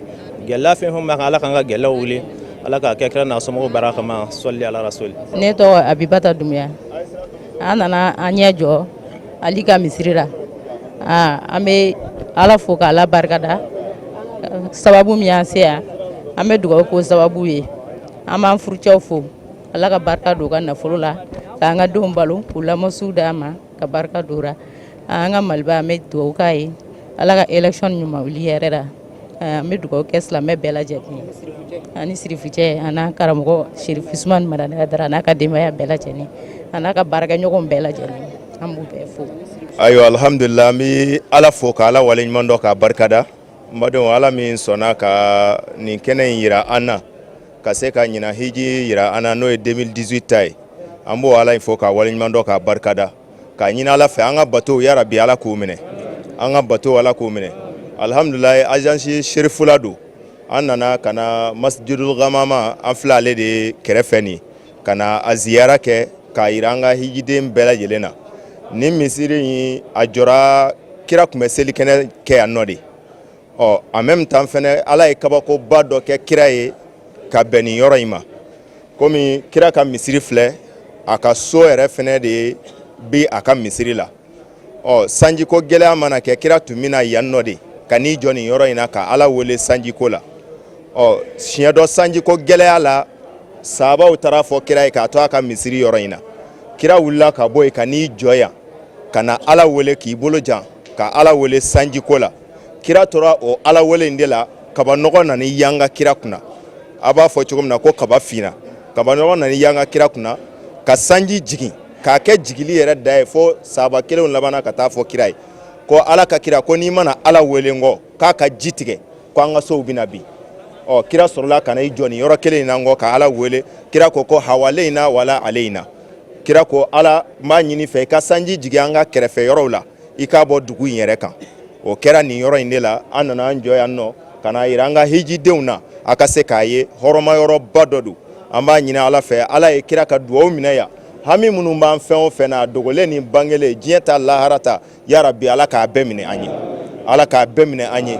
gɛlɛya fɛn fɛn b'a kan ala k'an ka gɛlɛyaw wuli ala k'a kɛ kira n'a somɔgɔw bara kama sɔli ala rasuli ne tɔgɔ abibata dumuya an nana an ɲɛ jɔ ali ka misiri la an bɛ ala fo k'ala barikada sababu min y'an se yan an bɛ dugawu k'o sababu ye an b'an furucɛw fo ala ka barika don u ka nafolo la k'an ka denw balo k'u lamɔsiw d'an ma ka barika don ra an ka maliba an bɛ dugawu k'a ye ala ka élection ɲuman wuli yɛrɛ la an bɛ dugawu kɛ silamɛ bɛɛ lajɛlen ani sirifucɛ an'an karamɔgɔ Sherif Usman Madani Haidara n'a ka denbaya bɛɛ lajɛlen a n'a ka baarakɛɲɔgɔn bɛɛ lajɛlen an b'u bɛɛ fo. ayiwa alhamdulillah an bɛ ala fo ka ala waleɲuman dɔ k'a barikada n badenw ala min sɔnna ka nin kɛnɛ in yira an na ka se ka ɲina hiji yira an na n'o ye 2018 ta ye an b'o ala in fo ka waleɲuman dɔ k'a barikada k'a ɲini ala fɛ an ka batow yarabi ala k'u minɛ an ka batow ala k'u minɛ alhamdulillah agence sherifula don an nana ka na masjidul gamama an filɛ ale de kɛrɛfɛ nin ka na a ziyara kɛ k'a yira an ka hijiden bɛɛ lajɛlen na ni misiri in a jɔra kira tun bɛ selikɛnɛ kɛ yan nɔ de en même temps fɛnɛ ala ye kabakoba dɔ kɛ kira ye ka bɛn nin yɔrɔ in ma komi kira ka misiri filɛ a ka so yɛrɛ fɛnɛ de bi a ka misiri la sanjiko gɛlɛya mana kɛ kira tun bɛna yan nɔ de ka n'i jɔ nin yɔrɔ in na ka ala wele sanjiko la siɲɛ dɔ sanjiko gɛlɛya la sahabaw taara fɔ kira ye k'a to a ka misiri yɔrɔ in na kira wulila ka bɔ yen ka n'i jɔ yan ka na ala wele k'i bolo jan ka ala wele sanjiko la kira tora o ala wele in de la kaba nɔgɔ nana yanga kira kunna a b'a fɔ cogo min na ko kaba fina kaba nɔgɔ nana yanga kira kunna ka sanji jigin k'a kɛ jigili yɛrɛ da ye fo sahaba kelenw labanna ka taa fɔ kira ye ko ala ka kira ko n'i mana ala wele nkɔ k'a ka ji tigɛ ko an ka sow bɛna bin kira sɔrɔla ka na i jɔ nin yɔrɔ kelen in na nkɔ ka ala wele kira ko hawaleyina wala aleyina kira ko ala n b'a ɲini fɛ i ka sanji jigin an ka kɛrɛfɛ yɔrɔw la i k'a bɔ dugu in yɛrɛ kan o kɛra nin yɔrɔ in de la an nana an jɔ yan nɔ ka na yira an ka hijidenw na a ka se k'a ye hɔrɔma yɔrɔba dɔ don an b'a ɲini ala fɛ ala ye kira ka duwawu minɛ yan hami minnu b'an fɛn o fɛn na dogolen ni bangelen diɲɛ ta lahara ta ya rabbi ala k'a bɛɛ minɛ an ye ala k'a bɛɛ minɛ an ye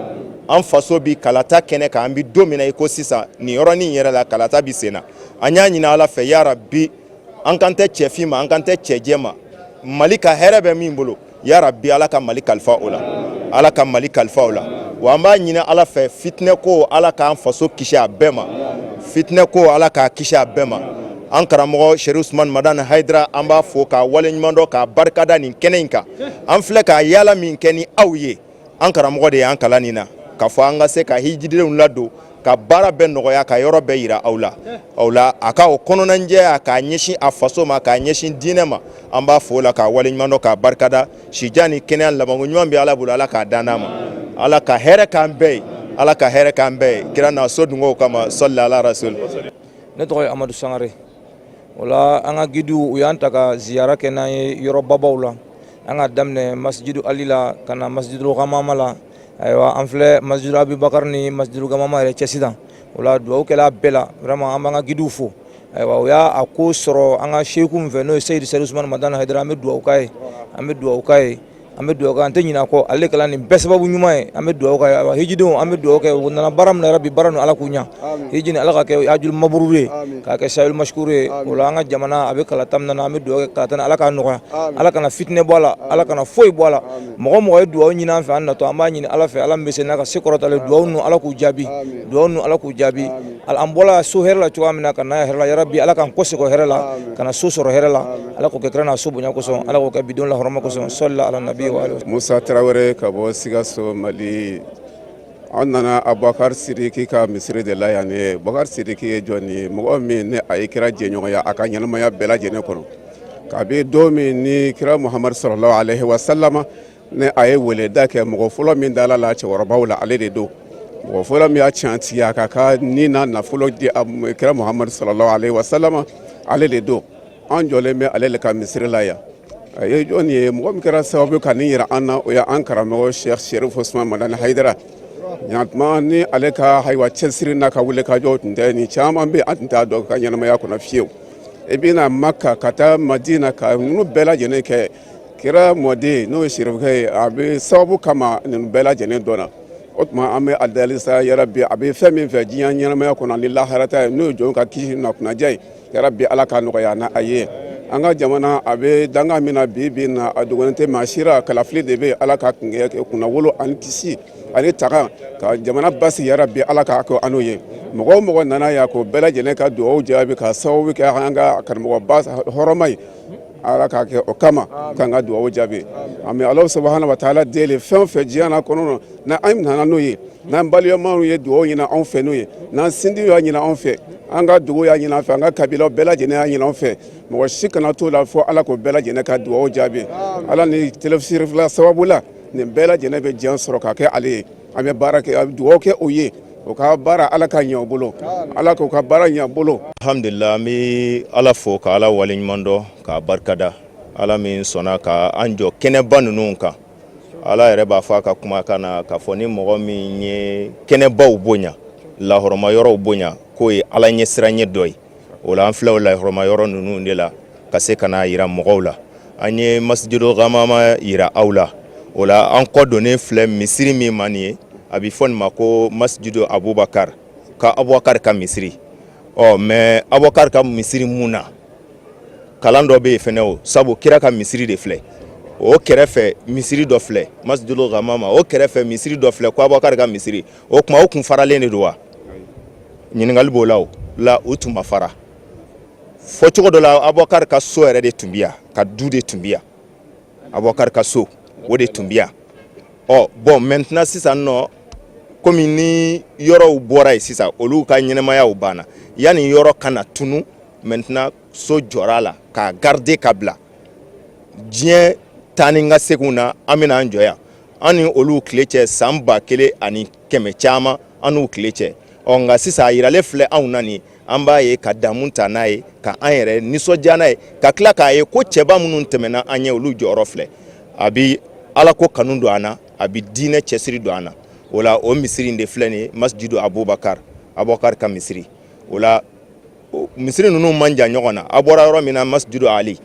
an faso bi kalata kɛnɛ kan an bi don min na i ko sisan nin yɔrɔnin yɛrɛ la kalata bi sen na an y'a ɲini ala fɛ ya rabbi an kan tɛ cɛfin ma an kan tɛ cɛjɛ ma mali ka hɛrɛ bɛ min bolo ya rabbi ala ka mali kalifa o la ala ka mali kalifa o la wa an b'a ɲini ala fɛ fitinɛ ko ala k'an faso kisi a bɛɛ ma fitinɛ ko ala k'a kisi a bɛɛ ma an karamɔgɔ Sherif Usman Madani Haidara an b'a fo k'a waleɲuman dɔn k'a barikada nin kɛnɛ in kan an filɛ ka yaala min kɛ ni aw ye an karamɔgɔ de y'an kalan nin na k'a fɔ an ka se ka hijidenw ladon ka baara bɛɛ nɔgɔya ka yɔrɔ bɛɛ yira aw la a ka o kɔnɔnajɛya k'a ɲɛsin a faso ma k'a ɲɛsin diinɛ ma an b'a fo la k'a waleɲuman dɔn k'a barikada sija ni kɛnɛya labanko ɲuman bɛ ala bolo ala k'a dan n'a ma ala ka hɛrɛ k'an bɛɛ ye ala ka hɛrɛ k'an bɛɛ ye kira na so dungo kama salli ala rasul ne tɔgɔ ye Amadu Sangare wala an ka gidiw u y'an ta ka ziyara kɛ n'an ye yɔrɔ babaw la an ka daminɛ masjidu Ali la ka na masjidu Gamama la ayiwa an filɛ masjidu Abubakar ni masjidu Gamama yɛrɛ cɛ sisan wala duwawu kɛla bɛɛ la vraiment an b'an ka gidiw fo ayiwa u y'a ko sɔrɔ an ka sheku min fɛ n'o ye Seyidi Sherif Usman Madani Haidara an bɛ duwawu k'a ye an bɛ duwawu k'a ye an bɛ duwawu kɛ an tɛ ɲinɛ a kɔ ale kɛla nin bɛɛ sababu ɲuman ye an bɛ duwawu kɛ ayiwa hijidenw an bɛ duwawu kɛ u nana baara min na yarabi baara ninnu ala k'u ɲa hiji ni ala ka kɛ ajul mabrur ye k'a kɛ sayul mashkur ye o la an ka jamana a bɛ kalata min na an bɛ duwawu kɛ kalata ala k'a nɔgɔya ala kana fitinɛ bɔ a la ala kana foyi bɔ a la mɔgɔ mɔgɔ ye duwawu ɲini an fɛ an natɔ an b'a ɲini ala fɛ ala min bɛ se n'a ka se kɔrɔtalen duwawu ninnu ala k'u jaabi duwawu ninnu ala k'u jaabi an bɔla so hɛrɛ la cogoya min na ka n'a ye hɛrɛ la yarabi ala k'an kɔsegin hɛrɛ la ka na so sɔrɔ hɛrɛ la ala k'o kɛ kira n'a so bonya kosɔn ala k'o kɛ bidon la hɔrɔma kosɔn sɔli ala nabi wa Musa Tarawele ka bɔ Sikaso Mali an nana Abubakar Sidiki ka misiri de la yan ne Abubakar Sidiki ye jɔn ye mɔgɔ min ne a ye kira jɛɲɔgɔnya a ka ɲɛnamaya bɛɛ lajɛlen kɔnɔ kabi don min ni kira Muhammad sallallahu alaihi wa sallam ne a ye weleda kɛ mɔgɔ fɔlɔ min dala la cɛkɔrɔbaw la ale de don mɔgɔ fɔlɔ min y'a tiɲɛtigi a ka ka ni na nafolo di kira Muhammad sallallahu alaihi wa sallam ale de don an jɔlen bɛ ale le ka misiri la yan a ye jɔn ye mɔgɔ min kɛra sababu ka nin yira an na o y'an karamɔgɔ Sheikh Sherif Usman Madani Haidara ɲatuma ni ale ka hayiwa cɛsiri n'a ka wuli ka jɔ tun tɛ nin caman bɛ an tun t'a dɔn ka ɲɛnamaya kɔnɔ fiyewu i bɛna Maka ka taa Madina ka ninnu bɛɛ lajɛlen kɛ kira mɔden n'o ye Sherifkɛ ye a bɛ sababu kama ninnu bɛɛ lajɛlen dɔnna o tuma an bɛ a dalisa yarabi a bɛ fɛn min fɛ diɲɛ ɲɛnamaya kɔnɔ ani laharata ye n'o ye jɔn ka kisi na kunnaja ye yarabi ala ka nɔgɔya na a ye an ka jamana a bɛ danga min na bi na a dogolen tɛ maa si la kalafili de bɛ ala ka kunna wolo ani kisi ani taga ka jamana basigi yarabi ala k'a kɛ an n'o ye mɔgɔ o mɔgɔ nana yan ko bɛɛ lajɛlen ka duwawu jaabi ka sababu kɛ an ka karamɔgɔba hɔrɔma ye ala k'a kɛ o kama k'an ka duwawu jaabi an bɛ Alahu subahana wa taala deli fɛn o fɛn diɲɛ na kɔnɔ na an nana n'o ye n'an balimaw ye duwawu ɲini anw fɛ n'o ye n'an sindiw y'a ɲini anw fɛ an ka dugu y'a ɲini an fɛ an ka kabilaw bɛɛ lajɛlen y'a ɲini anw fɛ mɔgɔ si kana t'o la fɔ ala k'o bɛɛ lajɛlen ka duwawu jaabi ala ni telefisirifila sababu la nin bɛɛ lajɛlen bɛ diɲɛ sɔrɔ ka kɛ ale ye an bɛ baara kɛ duwawu kɛ o ye o ka baara ala ka ɲɛ o bolo ala k'o ka baara ɲɛ bolo alhamdulillah an bɛ ala fo ka ala waleɲuman dɔn k'a barikada ala min sɔnna ka an jɔ kɛnɛba ninnu kan ala yɛrɛ b'a fɔ a ka kumakan na k'a fɔ ni mɔgɔ min ye kɛnɛbaw bonya lahɔrɔma yɔrɔw bonya k'o ye ala ɲɛsiranɲɛ dɔ ye o la an filɛ o lahɔrɔma yɔrɔ ninnu de la ka se ka n'a yira mɔgɔw la an ye masjidu Gamama yira aw la o la an kɔ donnen filɛ misiri min ma nin ye a bɛ fɔ nin ma ko masjidu Abubakar ka Abubakar ka misiri mais Abubakar ka misiri mun na kalan dɔ bɛ yen fɛnɛ o sabu kira ka misiri de filɛ o kɛrɛfɛ misiri dɔ filɛ masjidu Gamama o kɛrɛfɛ misiri dɔ filɛ ko Abubakar ka misiri o kuma o kun faralen de don wa ɲininkali b'o la o la o tun ma fara fɔ cogo dɔ la Abubakar ka so yɛrɛ de tun bɛ yan ka du de tun bɛ yan Abubakar ka so o de tun bɛ yan bon maintenant sisan nɔ komi ni yɔrɔw bɔra yen sisan olu ka ɲɛnamayaw banna yanni yɔrɔ kana tunu maintenant so jɔra la k'a garder ka bila diɲɛ taa ni ka seginw na an bɛna an jɔ yan an ni olu tile cɛ san 1100 caman an n'u tile cɛ nka sisan a yiralen filɛ anw na nin an b'a ye ka damu ta n'a ye ka an yɛrɛ nisɔndiya n'a ye ka tila k'a ye ko cɛba minnu tɛmɛna an ɲɛ olu jɔyɔrɔ filɛ a bɛ ala ko kanu don an na a bɛ diinɛ cɛsiri don an na o la o misiri in de filɛ nin ye masjidu Abubakar ka misiri o la misiri ninnu man jan ɲɔgɔn na a bɔra yɔrɔ min na masjidu ali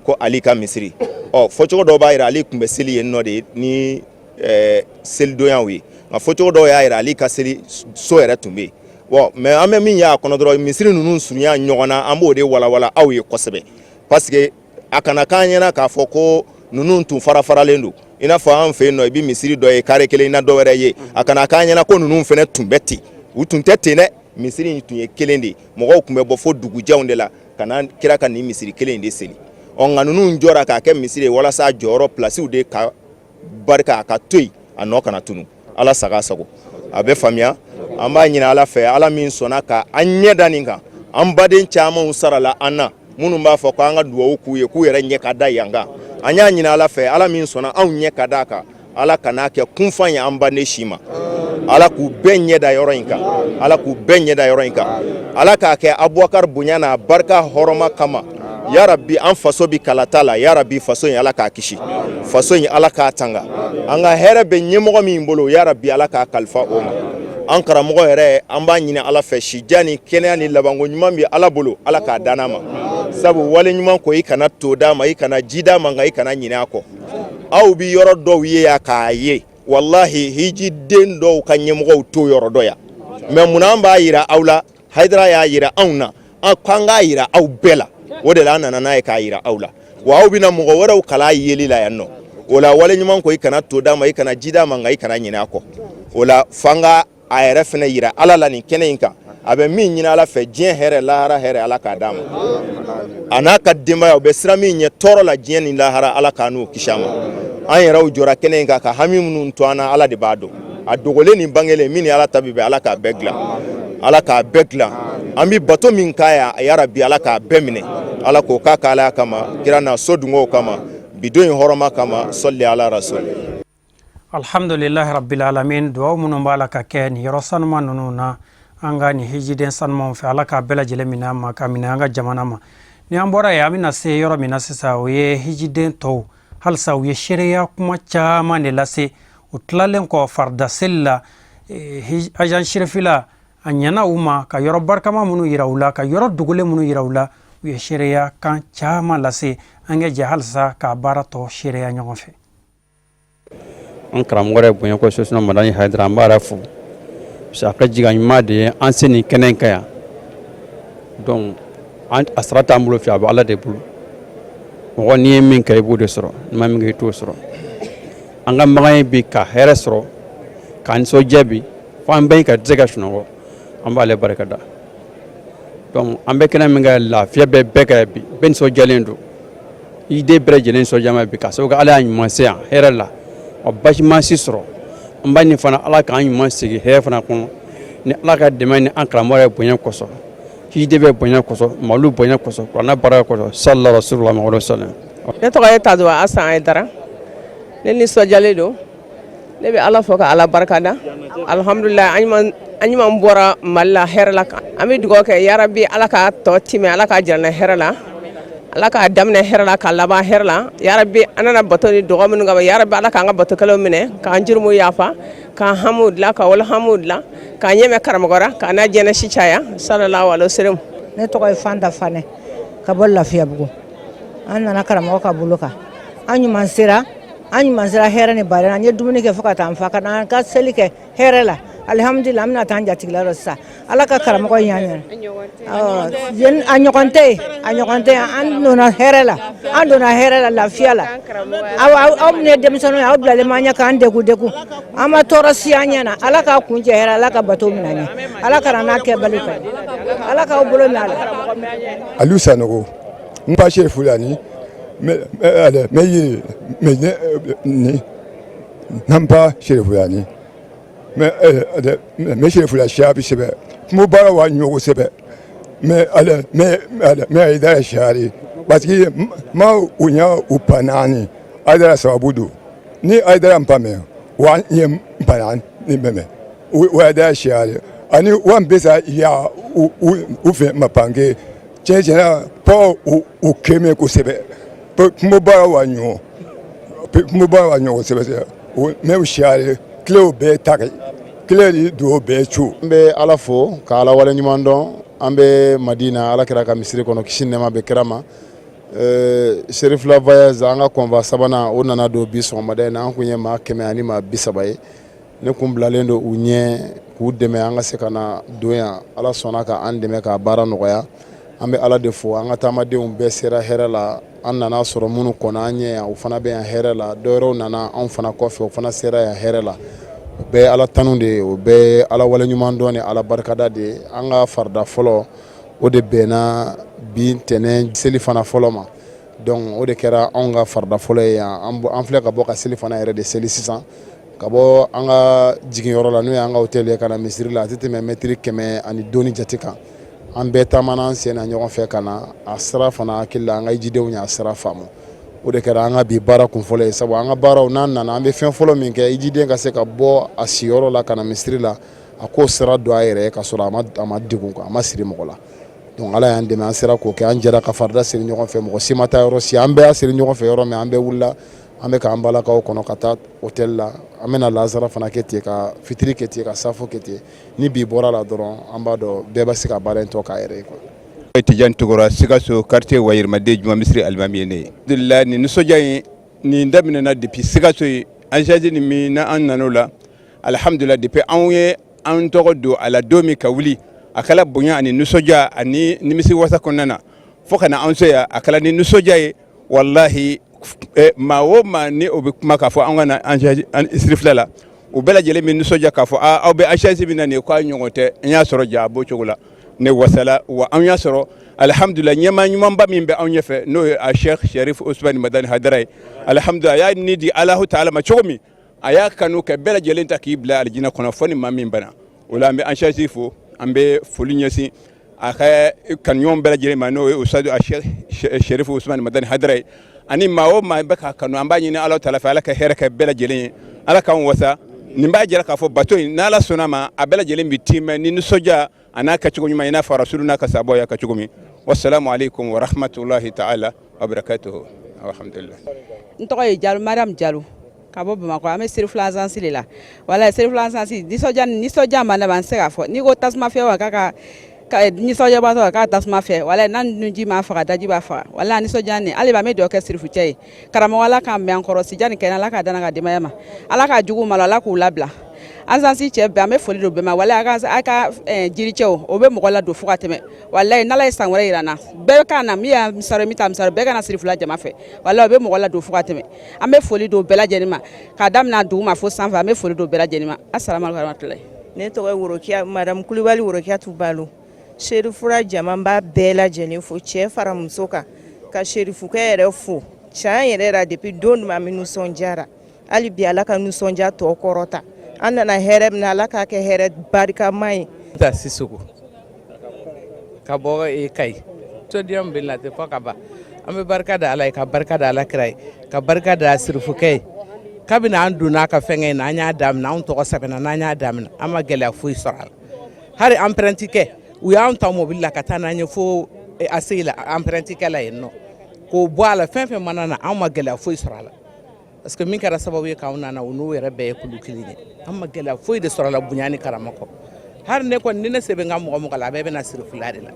ko ali ka misiri fɔcogo dɔw b'a yira ali tun bɛ seli yen nɔ de ni selidonyaw ye nka fɔcogo dɔw y'a yira ali ka seli so yɛrɛ tun bɛ yen mais an bɛ min y'a kɔnɔ dɔrɔn misiri ninnu surunya ɲɔgɔn na an b'o de walawala aw ye kosɛbɛ parce que a kana k'an ɲɛna k'a fɔ ko ninnu tun fara-faralen don i n'a fɔ an fɛ yen nɔ i bɛ misiri dɔ ye kare kelen na dɔ wɛrɛ ye a kana k'an ɲɛna ko ninnu fana tun bɛ ten u tun tɛ ten dɛ misiri in tun ye kelen de mɔgɔw tun bɛ bɔ fo dugujɛw de la ka na kira ka nin misiri kelen in de seli nka ninnu jɔra k'a kɛ misiri ye walasa jɔyɔrɔ pilasiw de ka barika a ka to yen a nɔ kana tunu ala saga sago a bɛ faamuya an b'a ɲini ala fɛ ala min sɔnna ka an ɲɛ da nin kan an baden camanw sarala an na minnu b'a fɔ ko an ka duwawu k'u ye k'u yɛrɛ ɲɛ ka da yan kan an y'a ɲini ala fɛ ala min sɔnna anw ɲɛ ka da kan ala kan'a kɛ kunfan ye an baden si ma ala k'u bɛɛ ɲɛ da yɔrɔ in kan ala k'u bɛɛ ɲɛ da yɔrɔ in kan ala k'a kɛ abubakar bonya n'a barika hɔrɔma kama yarabi an faso bi kalata la yarabi faso in ala k'a kisi faso in ala k'a tanga an ka hɛrɛ bɛ ɲɛmɔgɔ min bolo yarabi ala k'a kalifa o ma an karamɔgɔ yɛrɛ an b'a ɲini ala fɛ sijan ni kɛnɛya ni labanko ɲuman bɛ ala bolo ala k'a danna ma sabu wale ɲuman ko i kana to d'a ma i kana ji d'a ma nka i kana ɲinɛ a kɔ aw bi yɔrɔ dɔw ye ya k'a ye wallahi hijiden dɔw ka ɲɛmɔgɔw to yɔrɔ dɔ ya mais munna an b'a yira aw la hayidara y'a yira anw na an k'an k'a yira aw bɛɛ la o de la an nana n'a ye k'a yira aw la wa aw bɛna mɔgɔ wɛrɛw kala yeli la yan nɔ o la wale ɲuman ko i kana to d'a ma i kana ji d'a ma nka i kana ɲinɛ a kɔ o la f'an ka a yɛrɛ fana yira ala la nin kɛnɛ in kan a bɛ min ɲini ala fɛ diɲɛ hɛrɛ lahara hɛrɛ ala k'a d'a ma a n'a ka denbaya u bɛ siran min ɲɛ tɔɔrɔ la diɲɛ ni lahara ala k'a n'o kisi a ma an yɛrɛw jɔra kɛnɛ in kan ka hami minnu to an na ala de b'a dɔn a dogolen ni bangelen min ni ala ta bi bɛn ala k'a bɛɛ dilan ala k'a bɛɛ dilan an bɛ bato min k'a ye a yarabi ala k'a bɛɛ minɛ ala k'o k'a k'ala kama kira na so dungow kama bidon in hɔrɔma kama sɔli ala rasul alhamdulillahi rabbil alamin duwawu minnu b'a la ka kɛ nin yɔrɔ sanuma ninnu na an ka nin hijiden sanumanw fɛ ala k'a bɛɛ lajɛlen minɛ an ma ka minɛ an ka jamana ma ni an bɔra yen an bɛna se yɔrɔ min na sisan o ye hijiden tɔw halisa u ye seereya kuma caman de lase u tilalen kɔ farida seli la ajan shirifila a ɲɛna u ma ka yɔrɔ barikama minnu yira u la ka yɔrɔ dogolen minnu yira u la u ye seereya kan caman lase an ka jɛ halisa k'a baara tɔ seereya ɲɔgɔn fɛ an karamɔgɔ yɛrɛ bonya ko sosona madani hayidara an b'a yɛrɛ fo parce que a ka jiga ɲuman de ye an se nin kɛnɛ in kan yan donc a sara t'an bolo fɛ a bɛ ala de bolo mɔgɔ n'i ye min kɛ i b'o de sɔrɔ n'i ma min kɛ i t'o sɔrɔ an ka magan ye bi ka hɛrɛ sɔrɔ ka nisɔndiya bi fo an bɛɛ ka tɛ se ka sunɔgɔ an b'ale barika da donc an bɛ kɛnɛ min kɛ lafiya bɛ bɛɛ kɛ bi bɛɛ nisɔndiyalen don i den bɛɛ lajɛlen nisɔndiya bi ka sababu kɛ ala y'a ɲuman se yan hɛrɛ la wa basi ma si sɔrɔ an b'a ɲini fana ala k'an ɲuman segin hɛrɛ fana kɔnɔ ni ala ka dɛmɛ ni an karamɔgɔ yɛrɛ bonya kosɔn hijiden bɛ bonya kosɔn maalu bonya kosɔn kuranɛ barika kosɔn sallallahu alaihi wa sallam ne tɔgɔ ye Taduwa Asan Ayidara ne nisɔndiyalen don ne bɛ ala fɔ ka ala barika da alhamdulillah an ɲuman bɔra mali la hɛrɛ la kan an bɛ dugawu kɛ yarabi ala ka tɔ timɛ ala ka jira hɛrɛ la ala k'a daminɛ hɛrɛ la k'a laban hɛrɛ la yarabi an nana bato ni dɔgɔ minnu kama yarabi ala k'an ka batokɛlaw minɛ k'an jurumu yafa k'an hamu dilan ka wala hamu dilan k'an ɲɛmɛ karamɔgɔra k'an na jɛnɛsi caya sallallahu alaihi wasallam ne tɔgɔ ye Fanta Fane ka bɔ Lafiyabugu an nana karamɔgɔ ka bolo kan an ɲuman sera hɛrɛ ni baara an ye dumuni kɛ fo ka taa an fa ka na an ka seli kɛ hɛrɛ la alhamdulillah an bɛna taa an jatigila yɔrɔ sisan ala ka karamɔgɔ ɲan ɲɛ a ɲɔgɔn tɛ an donna hɛrɛ la lafiya la aw min ye denmisɛnninw ye aw bilalen ma ɲɛ k'an degun an ma tɔɔrɔ si an ɲɛ na ala k'a kuncɛ hɛrɛ ala ka bato minɛ ɲɛ ala kana n'a kɛ bali fɛ ala k'aw bolo mɛn a la. Aliou Sanogo n ba Sheriff Fulani me yiri ni nan ba Sheriff Fulani me Sheriff Fulani shabi sebe mo bara wa nyogo sebe me Ayidara shari parce que ma unya upanani Ayidara sababudu ni Ayidara mpame wa nye mpanan ni meme wa Ayidara shari ani wan besa ya ufe mapange chena po ukeme ko sebe mo bara wa nyogo sebe me shari Cleo be taki Cleo di do be chu be ala fo ka ala wale ɲuman dɔn an bɛ Madina ala kira ka misiri kɔnɔ kisi nɛma bɛ kira ma Cherif la voyage an ka convoi sabanan o nana don bi sɔgɔmada in na an kun ye maa 100 ani maa 30 ye ne kun bilalen don u ɲɛ k'u dɛmɛ an ka se ka na don yan ala sɔnna ka an dɛmɛ ka baara nɔgɔya an bɛ ala de fo an ka taamadenw bɛɛ sera hɛrɛ la an nana sɔrɔ minnu kɔnɔ an ɲɛ yan o fana bɛ yan hɛrɛ la dɔwɛrɛw nana anw fana kɔfɛ o fana sera yan hɛrɛ la o bɛɛ ye ala tanu de ye o bɛɛ ye ala waleɲuman dɔn ni ala barikada de ye an ka farida fɔlɔ o de bɛnna bi ntɛnɛn seli fana fɔlɔ ma donc o de kɛra anw ka farida fɔlɔ ye yan an filɛ ka bɔ ka seli fana yɛrɛ de seli sisan ka bɔ an ka jiginyɔrɔ la n'o ye an ka hôtel ye ka na misiri la a tɛ tɛmɛ mɛtiri 100 ani dɔɔni jate kan an bɛɛ taamana an sen na ɲɔgɔn fɛ ka na a sira fana hakili la an ka hijidenw y'a sira faamu o de kɛra an ka bi baara kun fɔlɔ ye sabu an ka baaraw n'an nana an bɛ fɛn fɔlɔ min kɛ hijiden ka se ka bɔ a siyɔrɔ la ka na misiri la a k'o sira don a yɛrɛ ye ka sɔrɔ a ma degun a ma siri mɔgɔ la donc ala y'an dɛmɛ an sera k'o kɛ an jɛra ka farida siri ɲɔgɔn fɛ mɔgɔ si ma taa yɔrɔ si an bɛɛ y'a siri ɲɔgɔn fɛ yɔrɔ min an bɛɛ wulila an bɛ k'an balakaw kɔnɔ ka taa hôtel la an bɛna lazara fana kɛ ten ka fitiri kɛ ten ka safo kɛ ten ni bi bɔra la dɔrɔn an b'a dɔn bɛɛ bɛ se ka baara in tɔ k'a yɛrɛ ye quoi. Tidiane Tugura Sikaso quartier Wayirmade Juma Misiri Alimami ye ne ye. Alhamdulillah ni nisɔndiya in nin daminɛna depuis Sikaso ye an charge ni min na an nan'o la alhamdulillah depuis anw ye an tɔgɔ don a la don min ka wuli a kɛla bonya ani nisɔndiya ani nimisi wasa kɔnɔna na fo ka na anw se yan a kɛla ni nisɔndiya ye wallahi maa o maa ni o bɛ kuma k'a fɔ an ka na an sirifila la u bɛɛ lajɛlen bɛ nisɔndiya k'a fɔ aw bɛ HCC min na nin ye k'a ɲɔgɔn tɛ n y'a sɔrɔ ja a b'o cogo la ne wasala wa an y'a sɔrɔ alhamdulillah ɲɛmaa ɲumanba min bɛ anw ɲɛfɛ n'o ye a Sheikh Cherif Ousmane Madani Haidara ye alhamdulillah a y'a ni di Alahu Taala ma cogo min a y'a kanu ka bɛɛ lajɛlen ta k'i bila alijinɛ kɔnɔ fɔ ni maa min bana o la an bɛ HCC fo an bɛ foli ɲɛsin a ka kanuɲɔgɔn bɛɛ lajɛlen ma n'o ye Ustadu a Sheikh Cherif Ousmane Madani Haidara ye ani maa o maa bɛ ka kanu an b'a ɲini Alahu Taala fɛ ala ka hɛrɛ kɛ bɛɛ lajɛlen ye ala k'an wasa nin b'a jira k'a fɔ bato in n'ala sɔnna ma a bɛɛ lajɛlen bɛ timɛ ni nisɔndiya a n'a kɛcogo ɲuman i n'a fɔ rasulu n'a ka sababu y'a kɛcogo min wassalamu alaikum wa rahmatulahi ta'ala wa barakatuhu alhamdulillah. N tɔgɔ ye Jalo Mariam Jalo ka bɔ Bamakɔ an bɛ Serifula agence de la wala Serifula agence nisɔndiya ma laban n tɛ se k'a fɔ n'i ko tasuma fiyɛ wa k'a ka nisɔndiyabatɔ k'a tasuma fɛ wala n'a nunji m'a faga daji b'a faga wala nisɔndiya nin hali bi an bɛ dugawu kɛ sirifucɛ ye karamɔgɔ ala k'an mɛn an kɔrɔ sija nin kɛnɛ ala k'a danna ka denbaya ma ala k'a jugu malo ala k'u labila agence cɛ bɛɛ an bɛ foli don bɛɛ ma wala a ka jiricɛw o bɛ mɔgɔ la don fo ka tɛmɛ walayi n'ala ye san wɛrɛ yira n na bɛɛ ka na min y'a misaro min ta misaro bɛɛ ka na Sirifula jama fɛ wala o bɛ mɔgɔ la don fo ka tɛmɛ an bɛ foli don bɛɛ lajɛlen ma k'a daminɛ dugu ma fo sanfɛ an bɛ foli don bɛɛ lajɛlen ma assalamu alaikum. Ne tɔgɔ ye Worokiya madame Kulibali Worokiyatu Balo Serifula jama b'a bɛɛ lajɛlen fo cɛ fara muso kan ka serifukɛ yɛrɛ fo tiɲɛ yɛrɛ la depuis don dɔ an bɛ nisɔndiyara hali bi ala ka nisɔndiya tɔ kɔrɔta an nana hɛrɛ min na ala k'a kɛ hɛrɛ barikama ye. Ta Sisoko ka bɔ Kayi nisɔndiya min bɛ na tɛ fɔ ka ban an bɛ barika da ala ye ka barika da ala kira ye ka barika da sirifukɛ ye kabini an donna a ka fɛngɛ in na an y'a daminɛ anw tɔgɔ sɛbɛnna n'an y'a daminɛ an ma gɛlɛya foyi sɔrɔ a la hali emprunte kɛ u y'an ta mobili la ka taa n'an ye fo ACI la emprunte kɛ la yen nɔ k'o bɔ a la fɛn fɛn mana na an ma gɛlɛya foyi sɔrɔ a la parce que min kɛra sababu ye k'anw nana u n'u yɛrɛ bɛɛ ye kulu kelen ye an ma gɛlɛya foyi de sɔrɔ a la bonya ni karama kɔ hali ne kɔni ni ne se bɛ n ka mɔgɔ la a bɛɛ bɛ na Sirifula de la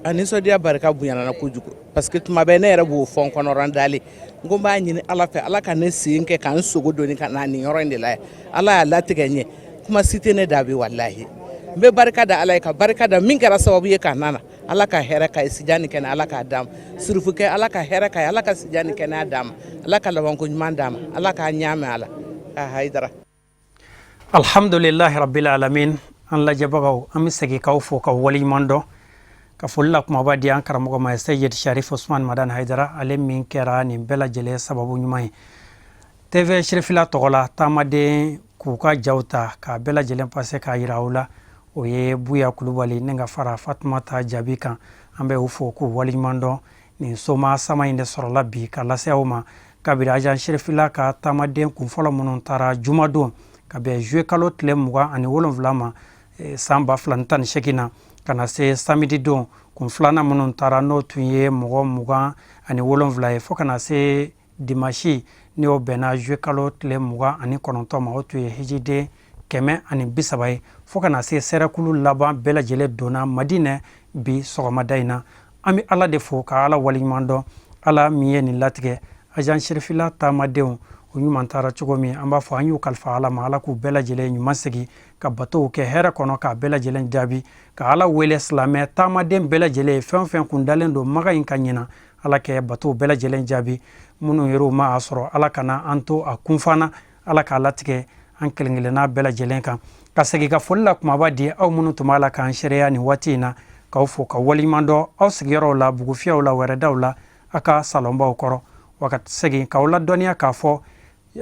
a nisɔndiya barika bonyana kojugu parce que tuma bɛɛ ne yɛrɛ b'o fɔ n kɔnɔ dalen n ko n b'a ɲini ala fɛ ala ka ne sen kɛ k'an sogo doni ka na nin yɔrɔ in de la ala y'a latigɛ n ɲɛ kuma si tɛ ne da bi wallahi n bɛ barika da ala ye ka barika da min kɛra sababu ye k'a nana ala ka hɛrɛ ka sija ni kɛnɛ ala k'a d'a ma sirifukɛ ala ka hɛrɛ ka ala ka sija ni kɛnɛya d'a ma ala ka labanko ɲuman d'a ma ala k'a ɲaamɛ ala ka Haidara. Alhamdulillahi rabbil alamin an lajɛbagaw an bɛ segin k'aw fo ka waleɲuman dɔn ka foli la kumaba di an karamɔgɔ ma Seyid Cherif Ousmane Madani Haidara ale min kɛra nin bɛɛ lajɛlen sababu ɲuman ye TV Sirifila tɔgɔ la taamaden k'u ka jaw ta k'a bɛɛ lajɛlen pase k'a yira aw la o ye Buya Kulubali ni ka fara Fatumata Jabi kan an bɛ u fo k'u waleɲuman dɔn nin soma sama in de sɔrɔla bi ka lase aw ma kabiri agence Sirifila ka taamaden kunfɔlɔ minnu taara juma don ka bɛn juillet kalo tile 27 ma san 2018 na ka na se samedi don kun filanan minnu taara n'o tun ye mɔgɔ 27 ye fo ka na se dimanche n'o bɛnna juillet kalo tile 29 ma o tun ye hijiden 130 ye fo kana se sɛrɛkulu laban bɛɛ lajɛlen donna madinɛ bi sɔgɔmada in na an bɛ ala de fo ka ala waleɲuman dɔn ala min ye nin latigɛ ajan sherifila taamadenw o ɲuman taara cogo min an b'a fɔ an y'u kalifa ala ma ala k'u bɛɛ lajɛlen ɲuman segi ka batow kɛ hɛrɛ kɔnɔ k'a bɛɛ lajɛlen jaabi ka ala wele silamɛ taamaden bɛɛ lajɛlen fɛn fɛn kun dalen don maga in ka ɲina ala kɛ batow bɛɛ lajɛlen jaabi minnu yer'u ma a sɔrɔ ala kana an to a kunfana ala k'a latigɛ an kelen kelenna bɛɛ lajɛlen kan ka segi ka foli la kumaba di aw minnu tun b'a la k'an seereya nin waati in na k'aw fo ka waleɲuman dɔn aw sigiyɔrɔw la bugufiyaw la wɛrɛdaw la a ka salɔnbaw kɔrɔ wa ka segin k'aw ladɔnniya k'a fɔ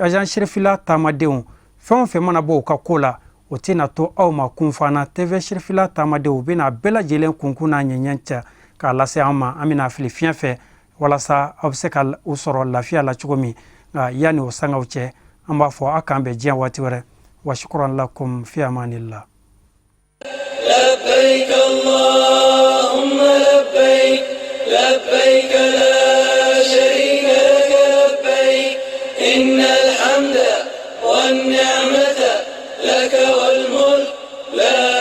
ajan sherifila taamadenw fɛn o fɛn mana bɔ u ka ko la o tɛna to aw ma kunfana tv sherifila taamadenw u bɛna bɛɛ lajɛlen kunkun n'a ɲɛɲɛ cɛ k'a lase an ma an bɛna fili fiɲɛ fɛ walasa aw bɛ se ka u sɔrɔ lafiya la cogo min nka yanni o sangaw cɛ an b'a fɔ aw k'an bɛn diɲɛ waati wɛrɛ wa shukran lakum fi amanillah. لبيك اللهم لبيك لبيك لا شريك لك لبيك إن الحمد والنعمة لك والملك لا